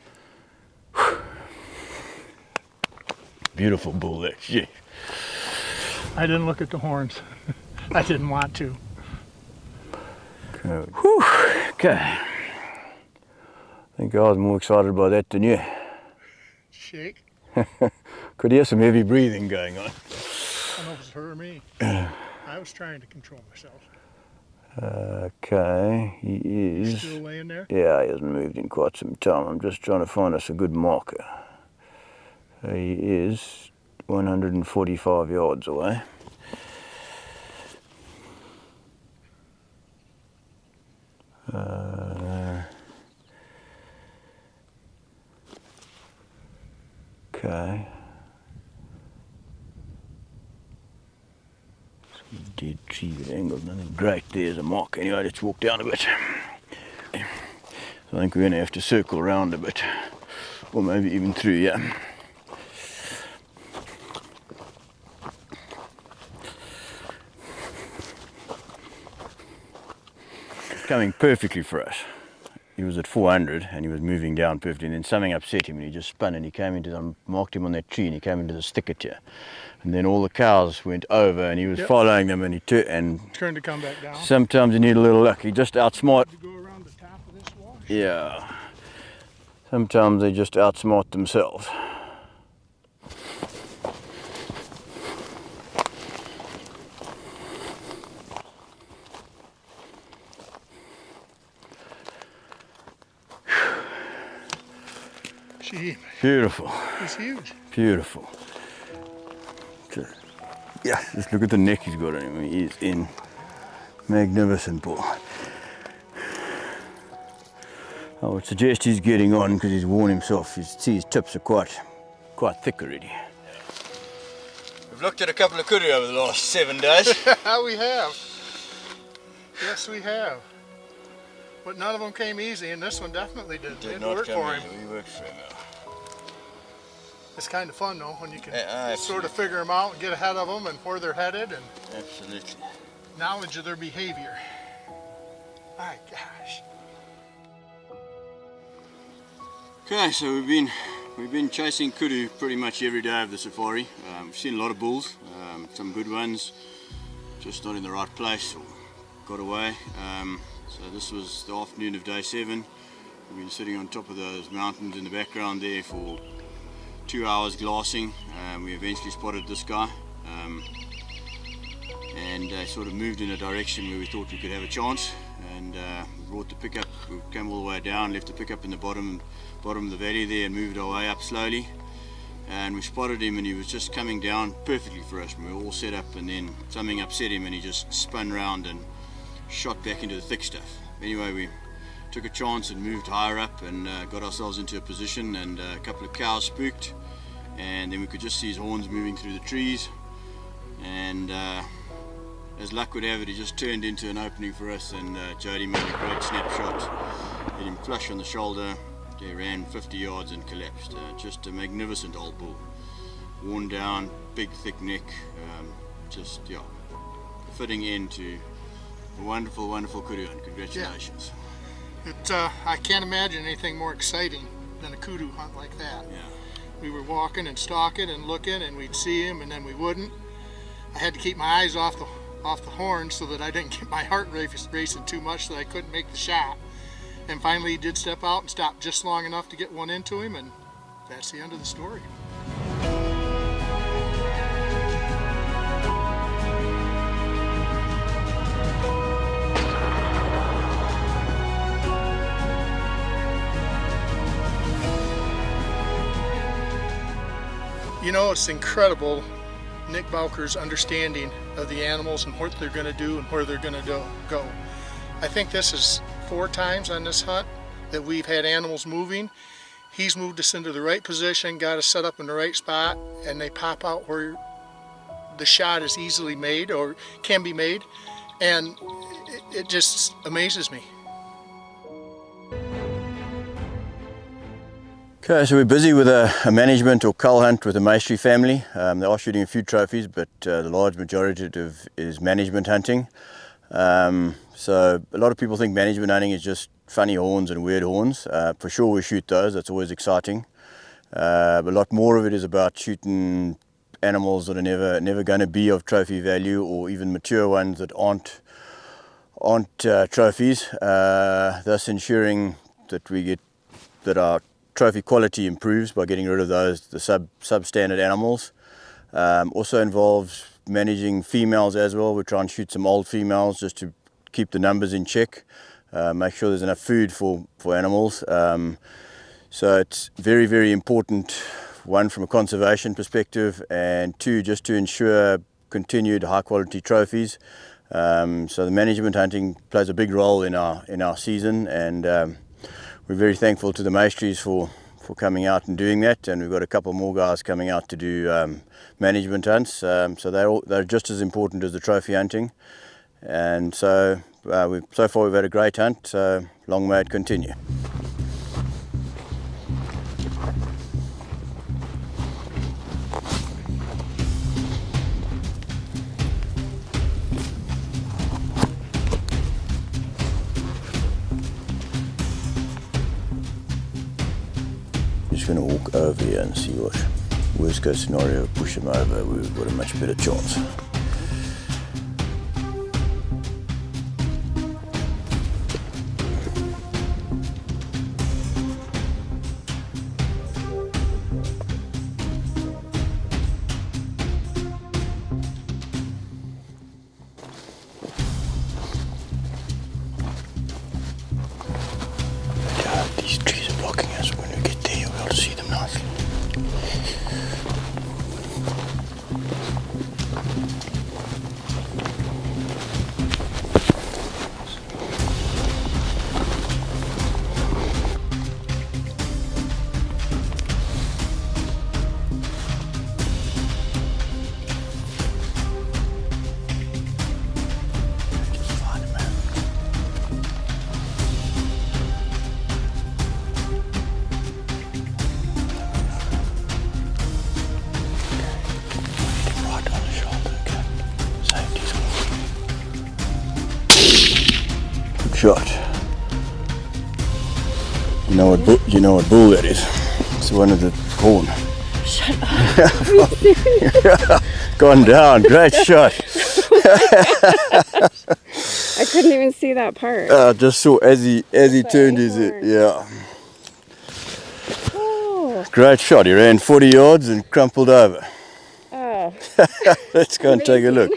Beautiful bull there, gee. I didn't look at the horns. I didn't want to. Okay. Whew. Okay. I think I was more excited by that than you. Shake. Could hear some heavy breathing going on. I don't know if it's her or me. I was trying to control myself. Okay, he is. Still laying there? Yeah, he hasn't moved in quite some time. I'm just trying to find us a good marker. He is 145 yards away. Okay. Dead tree with angles, nothing great. There's a mark. Anyway, let's walk down a bit. So I think we're going to have to circle around a bit, or maybe even through, yeah. Coming perfectly for us. He was at 400 and he was moving down perfectly, and then something upset him and he just spun and he came into the, marked him on that tree and he came into this thicket here. And then all the cows went over and he was following them and he turned to come back down. Sometimes you need a little luck. He just outsmart. To go around the top of this wash. Yeah. Sometimes they just outsmart themselves. Beautiful. He's huge. Beautiful. Yeah, just look at the neck he's got on him. He's in magnificent bull. I would suggest he's getting on because he's worn himself. You see his tips are quite thick already. We've looked at a couple of kudu over the last 7 days. We have. Yes, we have. But none of them came easy, and this one definitely did. Did it not worked come for him. easy. We worked for him. It's kind of fun though when you can absolutely. sort of figure them out and get ahead of them and where they're headed and absolutely knowledge of their behavior. My gosh. Okay, so we've been chasing kudu pretty much every day of the safari. We've seen a lot of bulls, some good ones, just not in the right place or got away. So this was the afternoon of day 7. We've been sitting on top of those mountains in the background there for 2 hours glassing. We eventually spotted this guy and sort of moved in a direction where we thought we could have a chance, and brought the pickup. We came all the way down, left the pickup in the bottom of the valley there and moved our way up slowly, and we spotted him and he was just coming down perfectly for us. We were all set up and then something upset him and he just spun round and shot back into the thick stuff. Anyway, we took a chance and moved higher up and got ourselves into a position, and a couple of cows spooked, and then we could just see his horns moving through the trees, and as luck would have it, he just turned into an opening for us, and Jody made a great snapshot, hit him flush on the shoulder. He ran 50 yards and collapsed. Just a magnificent old bull, worn down, big thick neck, just yeah, fitting into a wonderful kudu hunt. Congratulations. Yeah. I can't imagine anything more exciting than a kudu hunt like that. Yeah. We were walking and stalking and looking, and we'd see him and then we wouldn't. I had to keep my eyes off the horn so that I didn't get my heart racing too much so that I couldn't make the shot. And finally he did step out and stop just long enough to get one into him, and that's the end of the story. You know, it's incredible Nick Bowker's understanding of the animals and what they're going to do and where they're going to go. I think this is 4 times on this hunt that we've had animals moving. He's moved us into the right position, got us set up in the right spot, and they pop out where the shot is easily made or can be made, and it just amazes me. Okay, so we're busy with a management or cull hunt with the Maestri family. They are shooting a few trophies, but the large majority is management hunting. So a lot of people think management hunting is just funny horns and weird horns. For sure we shoot those, that's always exciting. But a lot more of it is about shooting animals that are never going to be of trophy value, or even mature ones that aren't trophies, thus ensuring that our trophy quality improves by getting rid of the substandard animals. Also involves managing females as well. We try and shoot some old females just to keep the numbers in check, make sure there's enough food for animals. So it's very, very important, one from a conservation perspective, and two, just to ensure continued high quality trophies. So the management hunting plays a big role in our season, and we're very thankful to the Maestris for coming out and doing that, and we've got a couple more guys coming out to do management hunts. So they're just as important as the trophy hunting, and so so far we've had a great hunt. So long may it continue. Just going to walk over here and see what worst case scenario, push him over, we've got a much better chance. These trees are blocking us. When we get there, you'll be able to see them nicely. Shot. You know what bull that is? It's the one with the horn. Shut up. Gone down. Great shot. I couldn't even see that part. Just saw as he turned his head. Yeah. Oh. Great shot. He ran 40 yards and crumpled over. Oh. Let's go and take a look.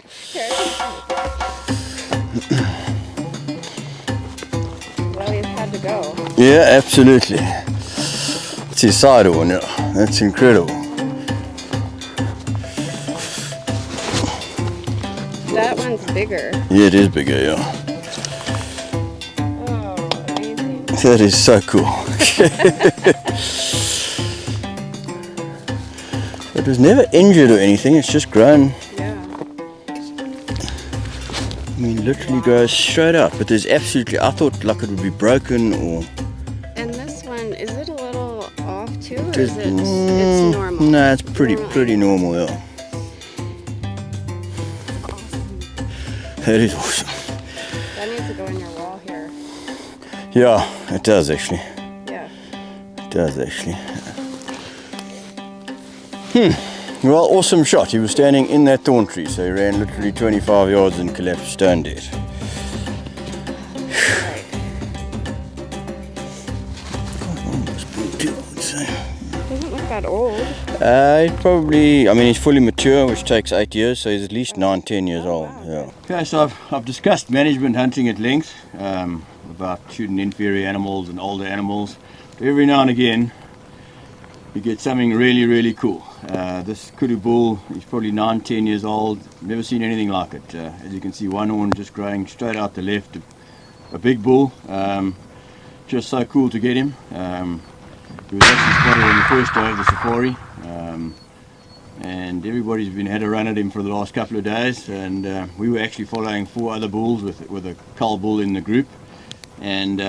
To go. Yeah, absolutely. It's his side one, yeah. That's incredible. That one's bigger. Yeah, it is bigger, yeah. Oh, amazing. That is so cool. It was never injured or anything, it's just grown. Yeah. I mean, literally goes straight up, but there's absolutely, I thought like it would be broken or... And this one, is it a little off too, or is it, it's normal? No, it's pretty normal, yeah. Awesome. That is awesome. That needs to go in your wall here. Yeah, it does actually. Yeah. It does actually. Well, awesome shot. He was standing in that thorn tree, so he ran literally 25 yards and collapsed stone dead. Doesn't look that old. He's probably, I mean, he's fully mature, which takes 8 years, so he's at least 9-10 years old. Yeah. Okay, so I've discussed management hunting at length, about shooting inferior animals and older animals. But every now and again, you get something really cool. This kudu bull is probably 9-10 years old. Never seen anything like it. As you can see, one horn just growing straight out the left. A big bull. Just so cool to get him. He was actually spotted on the first day of the safari, and everybody's had a run at him for the last couple of days, and we were actually following 4 other bulls with a cull bull in the group, and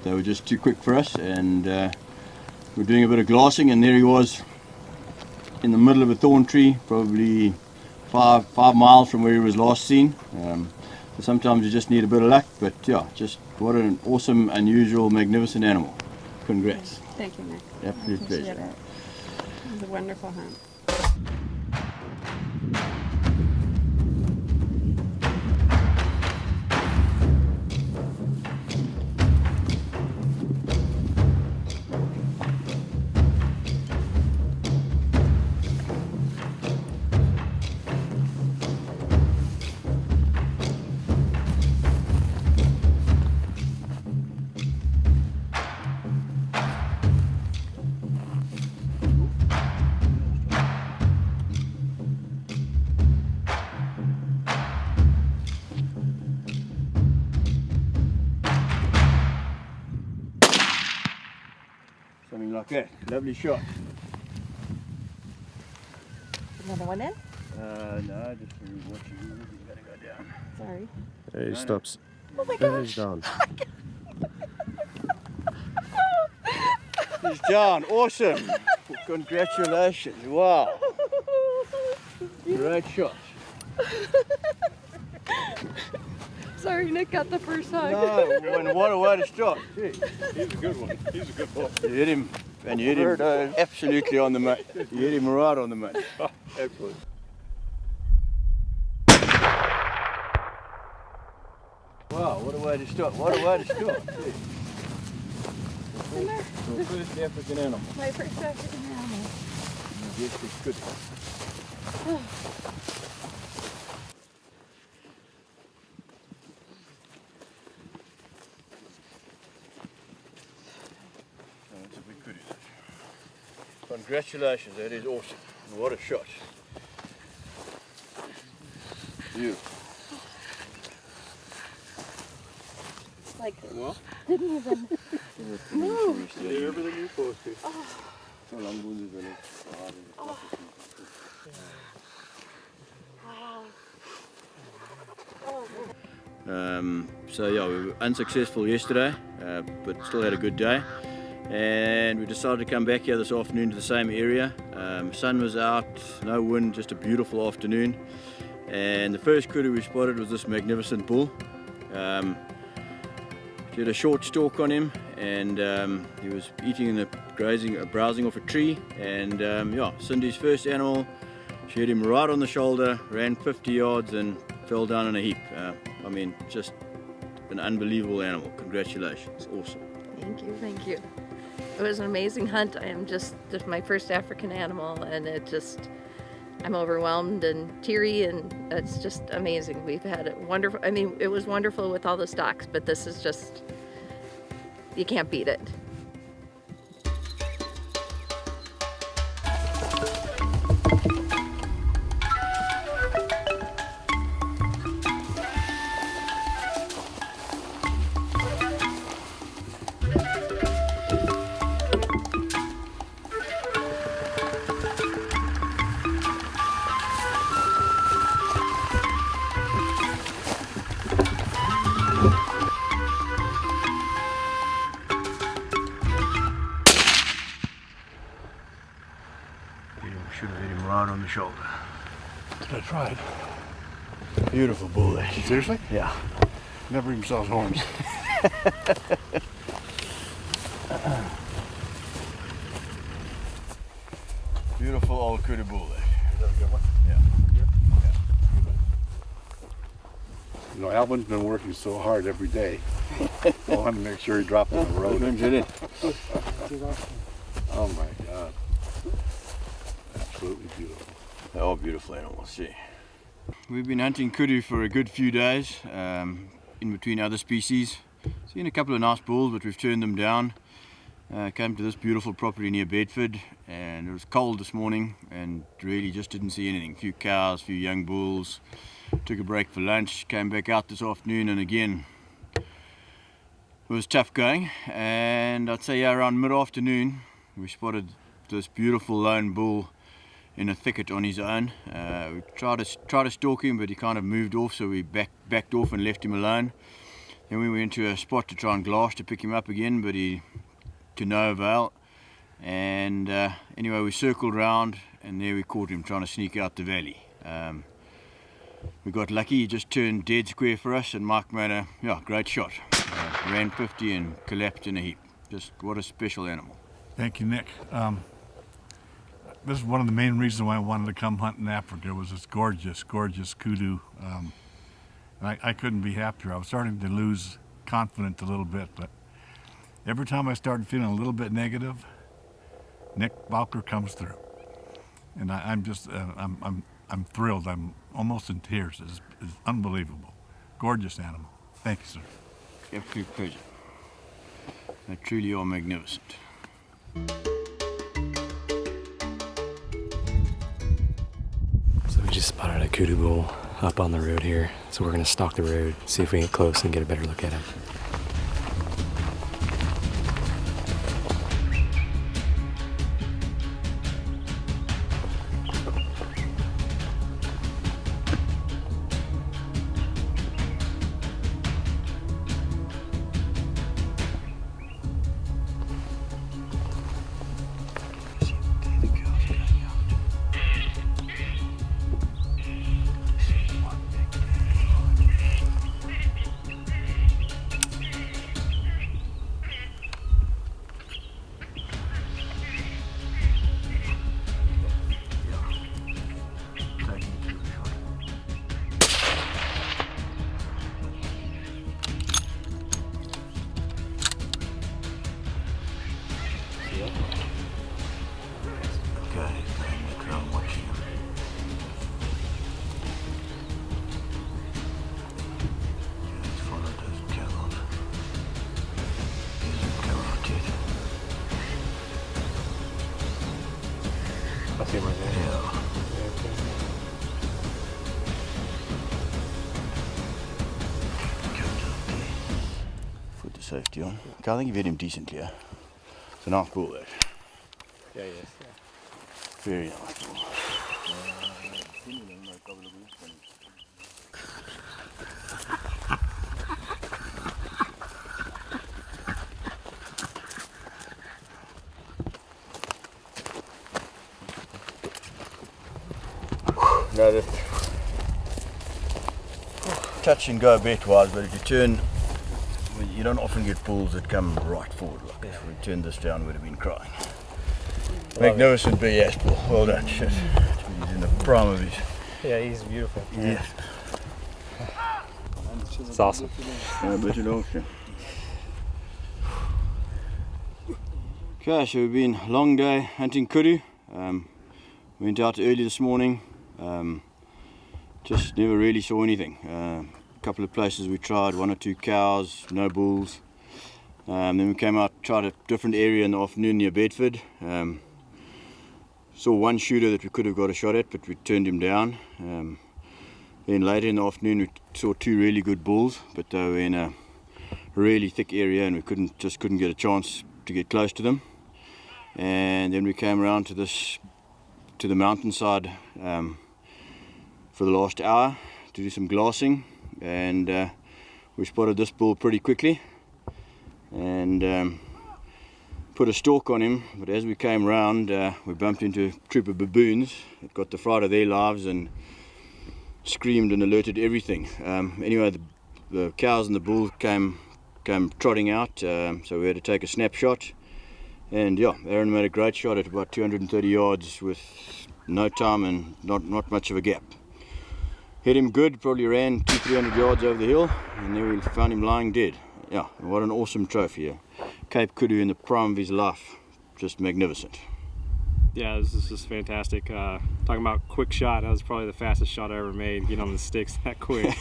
they were just too quick for us, and we're doing a bit of glassing, and there he was in the middle of a thorn tree, probably 5 miles from where he was last seen. So sometimes you just need a bit of luck, but yeah, just what an awesome, unusual, magnificent animal. Congrats. Thank you, Nick. Absolute pleasure. It was a wonderful hunt. Something like that. Lovely shot. Another one in? No, just watching. He's got to go down. Sorry. There he stops. Oh my There gosh. he's down. He's down. Awesome. Congratulations. Wow. Great shot. Sorry, Nick got the first hug. No, and what a way to start. Gee. He's a good one. He's a good boy. You hit him, and you hit him absolutely on the money. You hit him right on the money. Excellent. Wow, what a way to start. What a way to start. Your first African animal. My first African animal. Yes, it's good. That's a big goodie. Congratulations, that is awesome. What a shot. Beautiful. Like, Well, didn't even move. you did everything you're supposed to. So long wounded, really. Oh. Wow. Oh. So yeah, we were unsuccessful yesterday, but still had a good day. And we decided to come back here this afternoon to the same area. Sun was out, no wind, just a beautiful afternoon. And the first kudu we spotted was this magnificent bull. She had a short stalk on him, and he was eating and browsing off a tree. And yeah, Cindy's first animal. She hit him right on the shoulder, ran 50 yards and fell down in a heap. I mean, just an unbelievable animal. Congratulations, awesome. Thank you, thank you. It was an amazing hunt. I am just my first African animal, and I'm overwhelmed and teary, and it's just amazing. We've had it wonderful. I mean, it was wonderful with all the stocks, but this is just, you can't beat it. Should have hit him right on the shoulder. I tried. Beautiful bull there. Seriously? Yeah. Never even saw his horns. Beautiful old kudu bull there. Is that a good one? Yeah. You know, Alvin's been working so hard every day. I want to make sure he dropped on the road. Oh my God. Absolutely beautiful. They're all beautiful animals, gee. We've been hunting kudu for a good few days, in between other species. Seen a couple of nice bulls, but we've turned them down. Came to this beautiful property near Bedford, and it was cold this morning and really just didn't see anything. A few cows, a few young bulls. Took a break for lunch, came back out this afternoon, and again it was tough going. And I'd say around mid-afternoon we spotted this beautiful lone bull in a thicket on his own. We tried to stalk him, but he kind of moved off, so we backed off and left him alone. Then we went to a spot to try and glass to pick him up again, but to no avail. And anyway, we circled round, and there we caught him trying to sneak out the valley. We got lucky. He just turned dead square for us, and Mike made a great shot. Ran 50 and collapsed in a heap. Just what a special animal. Thank you, Nick. This is one of the main reasons why I wanted to come hunt in Africa. Was this gorgeous kudu. And I couldn't be happier. I was starting to lose confidence a little bit, but every time I started feeling a little bit negative, Nick Bowker comes through, and I'm just I'm thrilled. I'm almost in tears. It's unbelievable. Gorgeous animal. Thank you, sir. Absolute pleasure. They truly are magnificent. So we just spotted a kudu bull up on the road here. So we're going to stalk the road, see if we can get close and get a better look at him. I see him right there. Yeah. Put the safety on. I think you've hit him decently, yeah? It's a nice bull, that. Yeah, yes. Yeah. Very nice bull. No, that touch and go bet wise, but if you turn, you don't often get bulls that come right forward like this. If we turned this down, we'd have been crying. Magnificent BS bull. Well done. Shit. He's in the prime of his. Yeah, he's beautiful. Yes. It's awesome. No, bet it off, yeah. Okay, so we've been a long day hunting kudu. Went out early this morning. Just never really saw anything. A couple of places we tried, 1 or 2 cows, no bulls. Then we came out, tried a different area in the afternoon near Bedford. Saw one shooter that we could have got a shot at, but we turned him down. Then later in the afternoon we saw 2 really good bulls, but they were in a really thick area and we couldn't get a chance to get close to them. And then we came around to the mountainside for the last hour to do some glassing, and we spotted this bull pretty quickly and put a stalk on him, but as we came round we bumped into a troop of baboons that got the fright of their lives and screamed and alerted everything. Anyway, the cows and the bull came trotting out, so we had to take a snapshot. And yeah, Aaron made a great shot at about 230 yards with no time and not much of a gap. Hit him good, probably ran 200-300 yards over the hill, and then we found him lying dead. Yeah, what an awesome trophy here. Cape Kudu in the prime of his life, just magnificent. Yeah, this is just fantastic. Talking about quick shot, that was probably the fastest shot I ever made, getting on the sticks that quick.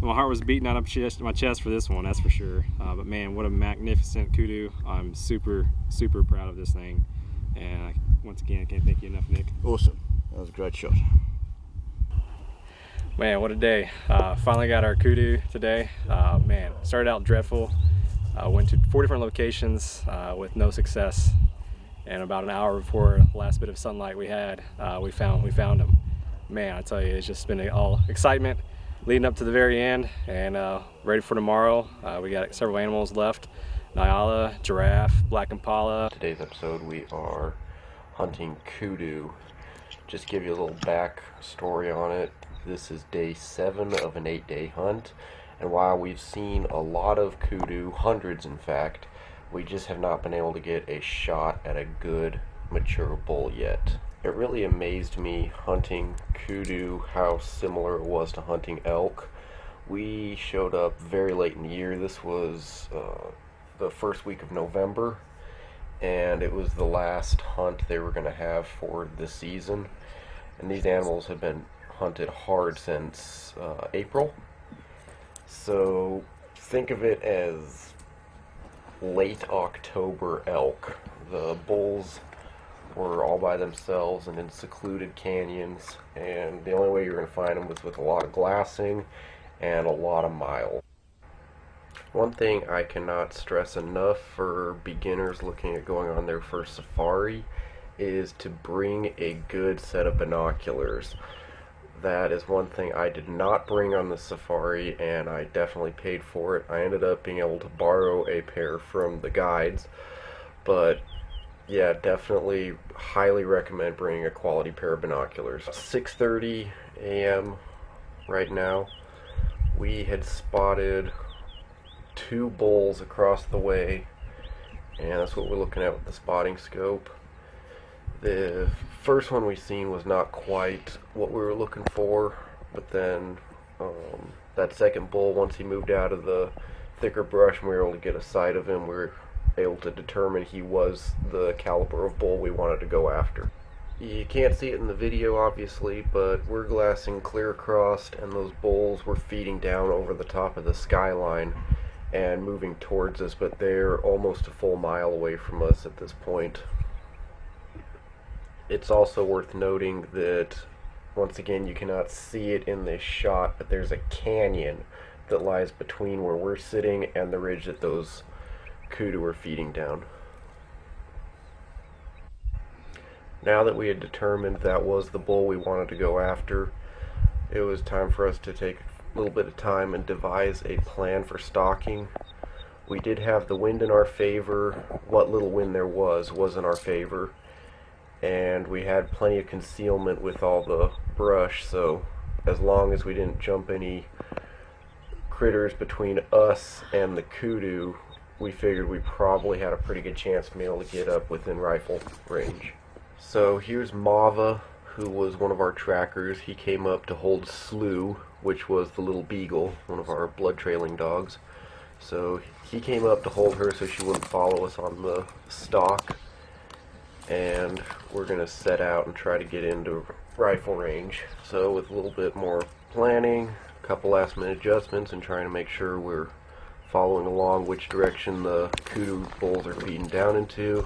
my heart was beating out of my chest for this one, that's for sure. But man, what a magnificent kudu. I'm super, super proud of this thing. And once again, I can't thank you enough, Nick. Awesome. That was a great shot. Man, what a day. Finally got our kudu today. Man, started out dreadful. Went to 4 different locations with no success. And about an hour before the last bit of sunlight we had, we found them. Man, I tell you, it's just been all excitement leading up to the very end, and ready for tomorrow. We got several animals left: Nyala, giraffe, black impala. Today's episode we are hunting kudu. Just give you a little back story on it. This is day 7 of an 8-day hunt, and while we've seen a lot of kudu, hundreds in fact, we just have not been able to get a shot at a good mature bull yet. It really amazed me hunting kudu how similar it was to hunting elk. We showed up very late in the year. This was the first week of November, and it was the last hunt they were going to have for the season. And these animals have been hunted hard since April. So think of it as late October elk. The bulls were all by themselves and in secluded canyons, and the only way you're going to find them was with a lot of glassing and a lot of miles. One thing I cannot stress enough for beginners looking at going on their first safari is to bring a good set of binoculars. That is one thing I did not bring on the safari, and I definitely paid for it. I ended up being able to borrow a pair from the guides, but yeah, definitely highly recommend bringing a quality pair of binoculars. 6:30 a.m. right now. We had spotted 2 bulls across the way, and that's what we're looking at with the spotting scope. The first one we seen was not quite what we were looking for, but then that second bull, once he moved out of the thicker brush and we were able to get a sight of him, we were able to determine he was the caliber of bull we wanted to go after. You can't see it in the video obviously, but we're glassing clear across, and those bulls were feeding down over the top of the skyline and moving towards us, but they're almost a full mile away from us at this point. It's also worth noting that, once again, you cannot see it in this shot, but there's a canyon that lies between where we're sitting and the ridge that those kudu are feeding down. Now that we had determined that was the bull we wanted to go after, it was time for us to take a little bit of time and devise a plan for stalking. We did have the wind in our favor. What little wind there was in our favor, and we had plenty of concealment with all the brush, so as long as we didn't jump any critters between us and the kudu, we figured we probably had a pretty good chance of being able to get up within rifle range. So here's Mava, who was one of our trackers. He came up to hold Slew, which was the little beagle, one of our blood trailing dogs. So he came up to hold her so she wouldn't follow us on the stalk, and we're going to set out and try to get into rifle range. So with a little bit more planning, a couple last minute adjustments, and trying to make sure we're following along which direction the kudu bulls are feeding down into,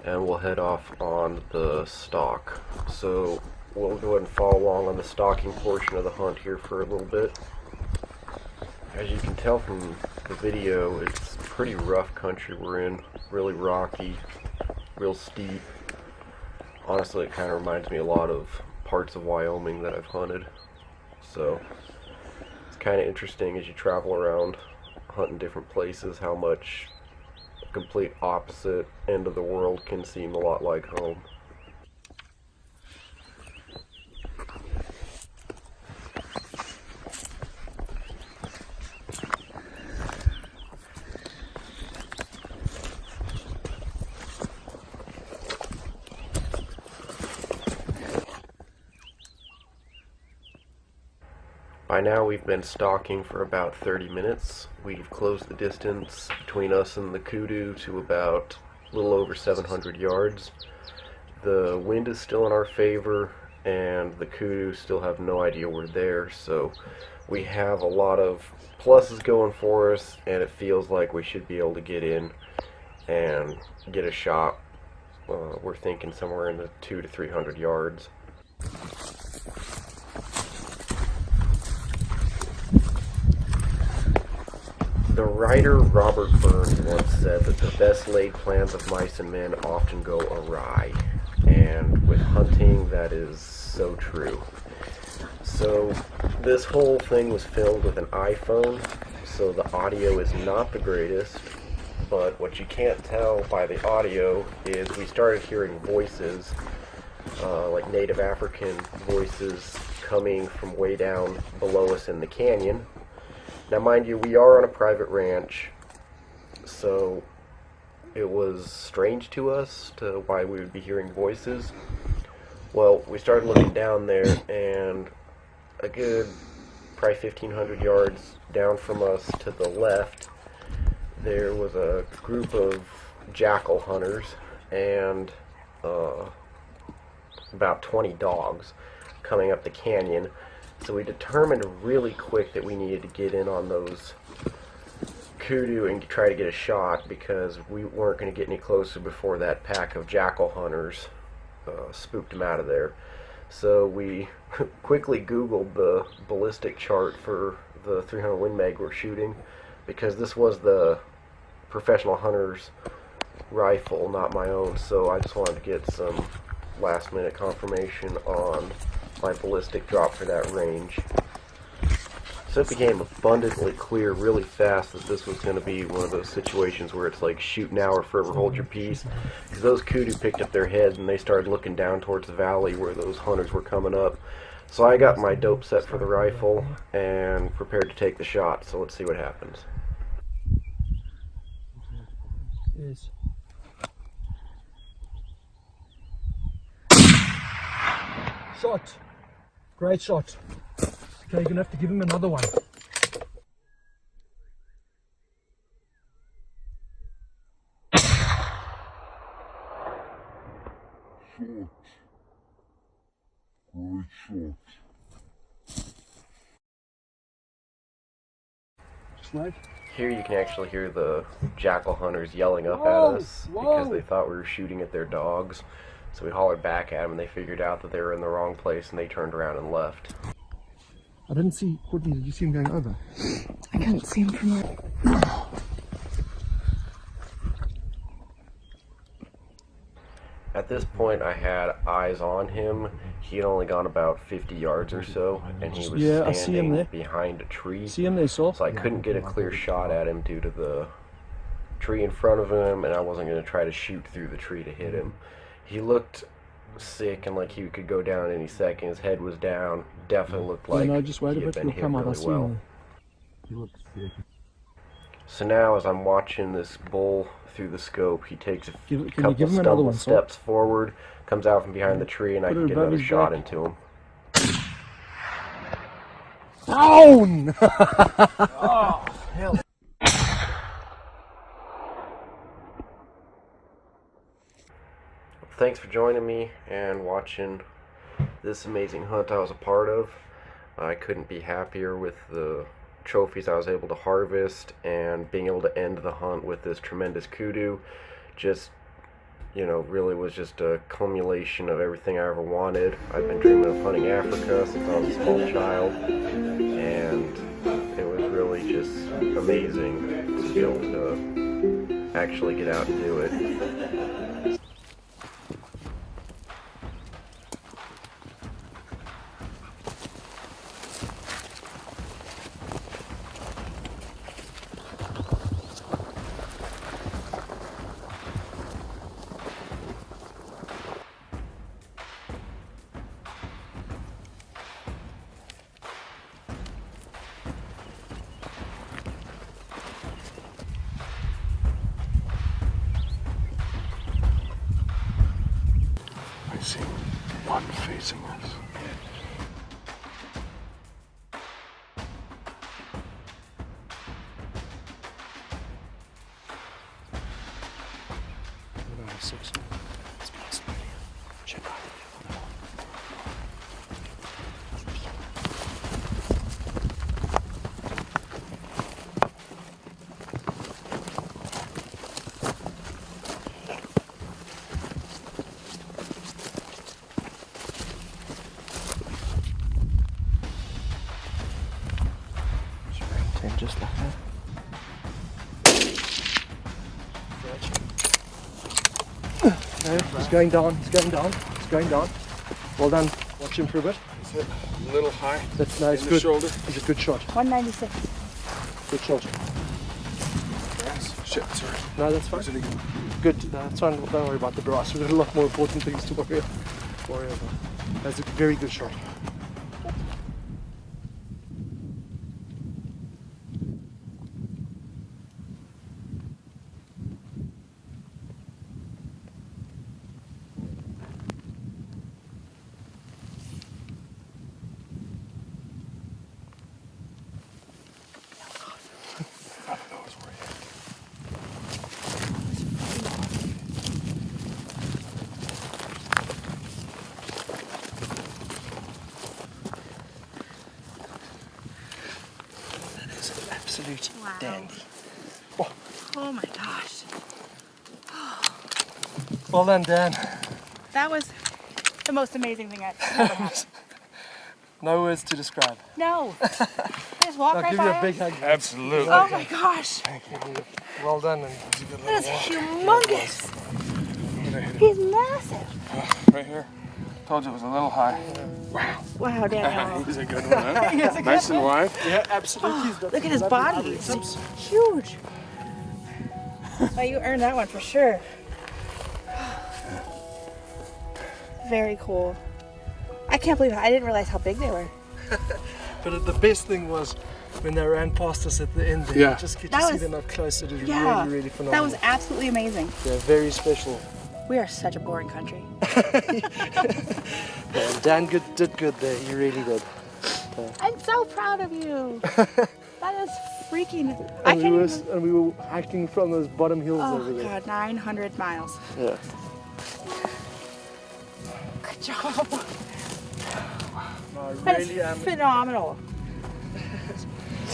and we'll head off on the stalk. So we'll go ahead and follow along on the stalking portion of the hunt here for a little bit. As you can tell from the video, it's pretty rough country we're in, really rocky, real steep. Honestly, it kind of reminds me a lot of parts of Wyoming that I've hunted. So it's kind of interesting as you travel around hunting different places how much a complete opposite end of the world can seem a lot like home. By now we've been stalking for about 30 minutes. We've closed the distance between us and the kudu to about a little over 700 yards. The wind is still in our favor, and the kudu still have no idea we're there, so we have a lot of pluses going for us, and it feels like we should be able to get in and get a shot. We're thinking somewhere in the 200 to 300 yards. The writer Robert Burns once said that the best laid plans of mice and men often go awry, and with hunting that is so true. So this whole thing was filmed with an iPhone, so the audio is not the greatest, but what you can't tell by the audio is we started hearing voices, like Native African voices coming from way down below us in the canyon. Now mind you, we are on a private ranch, so it was strange to us to why we would be hearing voices. Well, we started looking down there, and a good probably 1,500 yards down from us to the left, there was a group of jackal hunters and about 20 dogs coming up the canyon. So we determined really quick that we needed to get in on those kudu and try to get a shot, because we weren't going to get any closer before that pack of jackal hunters spooked them out of there. So we quickly Googled the ballistic chart for the 300 Win Mag we're shooting, because this was the professional hunter's rifle, not my own, so I just wanted to get some last minute confirmation on my ballistic drop for that range. So it became abundantly clear really fast that this was going to be one of those situations where it's like shoot now or forever hold your peace, because those kudu picked up their heads and they started looking down towards the valley where those hunters were coming up. So I got my dope set for the rifle and prepared to take the shot, so let's see what happens. Yes. Shot. Great shot. Okay, you're gonna have to give him another one. Great shot. Just wait. Here you can actually hear the jackal hunters yelling up at us because they thought we were shooting at their dogs. So we hollered back at them and they figured out that they were in the wrong place and they turned around and left. I didn't see Courtney. Did you see him going over? I couldn't see him from there. At this point I had eyes on him. He had only gone about 50 yards or so, and he was standing behind a tree. See him there, Saul? So I couldn't get a clear shot at him due to the tree in front of him, and I wasn't going to try to shoot through the tree to hit him. He looked sick and like he could go down any second. His head was down. Definitely looked like he had been hit really well. So now as I'm watching this bull through the scope, he takes a couple stumble steps forward, comes out from behind the tree, and I can get another shot into him. Down! Oh, hell. Thanks for joining me and watching this amazing hunt I was a part of. I couldn't be happier with the trophies I was able to harvest and being able to end the hunt with this tremendous kudu. Just, you know, really was just a culmination of everything I ever wanted. I've been dreaming of hunting Africa since I was a small child, and it was really just amazing to be able to actually get out and do it. I see one facing us. About a 6. Check out the He's going down. He's going down. He's going down. Well done. Watch him for a bit. Is it a little high? No, it's in good. The shoulder? He's a good shot. 196. Good shot. Shit, sorry. No, that's fine. Good. That's fine. Don't worry about the brass. We've got a lot more important things to worry about. That's a very good shot. Absolute dandy. Oh my gosh. Well done, Dan. That was the most amazing thing I've ever had. No words to describe. No. Just walk I'll right give by you a us. big hug. Absolutely. Oh my gosh. Thank you. Well done. And That is humongous. He's massive. Right here. Told you it was a little high. Wow. Wow, Daniel. He's a good one, huh? He is a Nice good and one. wide. Yeah, absolutely. Oh, look at his body. It's huge. Oh, you earned that one for sure. Very cool. I can't believe I didn't realize how big they were. But the best thing was when they ran past us at the end there. Yeah. You just get That to see was- them up close. It is Yeah, really, really phenomenal. that was absolutely amazing. Yeah, very special. We are such a boring country. Yeah, Dan did good there. He really did. I'm so proud of you. That is freaking. And we were hiking from those bottom hills Oh over there. God, 900 miles. Yeah. Good job. No, I That's really am. phenomenal.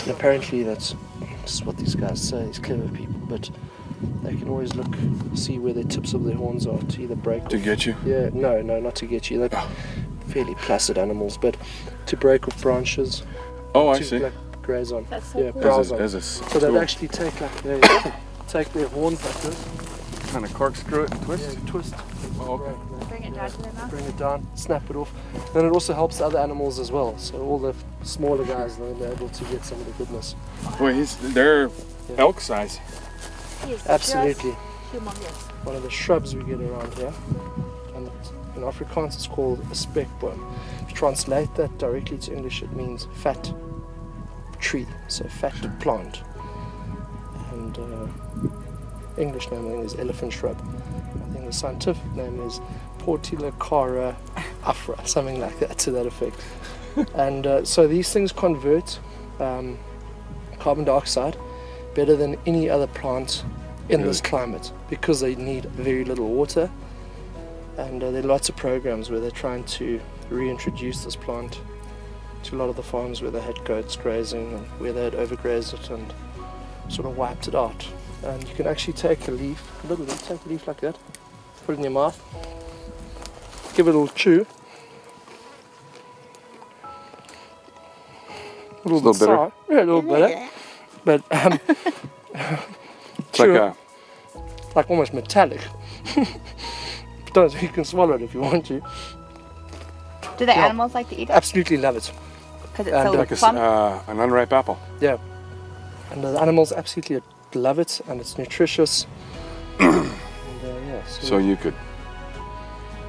And apparently that's what these guys say, these clever people, but they can always see where the tips of their horns are to either break To off. get you? Yeah, no, not to get you. They're fairly placid animals, but to break off branches. Oh, I to, see. like, graze on. That's so yeah, cool. browse on. As a So they'd tool. actually take they take their horns like this. Kind of corkscrew it and twist? Yeah, twist. Oh, okay. Bring it down to their mouth. Bring it down, snap it off. Then it also helps other animals as well. So all the smaller guys, they're able to get some of the goodness. Boy, they're elk size. He's Absolutely. just humongous. One of the shrubs we get around here. And in Afrikaans it's called a spekboom. If you translate that directly to English, it means fat tree, so fat plant. And English name I think is elephant shrub. I think the scientific name is Portilocara afra, something like that, to that effect. And so these things convert carbon dioxide better than any other plant in this climate because they need very little water. And there are lots of programs where they're trying to reintroduce this plant to a lot of the farms where they had goats grazing and where they had overgrazed it and sort of wiped it out. And you can actually take a leaf, take a leaf like that, put it in your mouth, give it a little chew. A little bit bitter. sour. Yeah, a little bitter. But It's like like almost metallic. But you can swallow it if you want to. Do the Yeah. animals like to eat it? Absolutely love it. Because it's And, so like plump? an unripe apple. Yeah. And the animals absolutely love it, and it's nutritious. And, yeah, So you could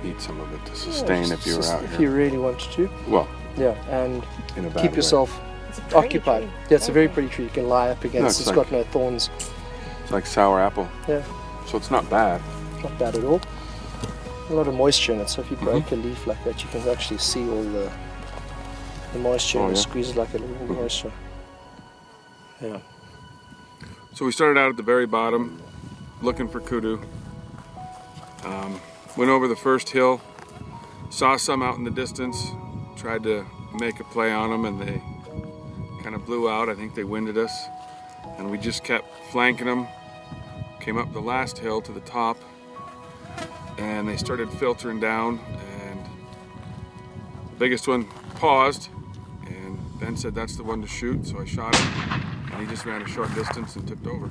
eat some of it to sustain if you were out if here. you really wanted to. Well, Yeah, and in a bad keep way. yourself It's a pretty occupied. tree. Yeah, it's a very pretty tree. You can lie up against. it's It's like- got no thorns. It's like sour apple. Yeah, So it's not bad. not bad at all. A lot of moisture in it, so if you break Mm-hmm. a leaf like that, you can actually see all the moisture Oh, and yeah. squeeze it like a little moisture. Yeah. So we started out at the very bottom, looking for kudu. Went over the first hill, saw some out in the distance, tried to make a play on them, and they kind of blew out. I think they winded us, and we just kept flanking them. Came up the last hill to the top, and they started filtering down, and the biggest one paused, and Ben said that's the one to shoot, so I shot him, and he just ran a short distance and tipped over.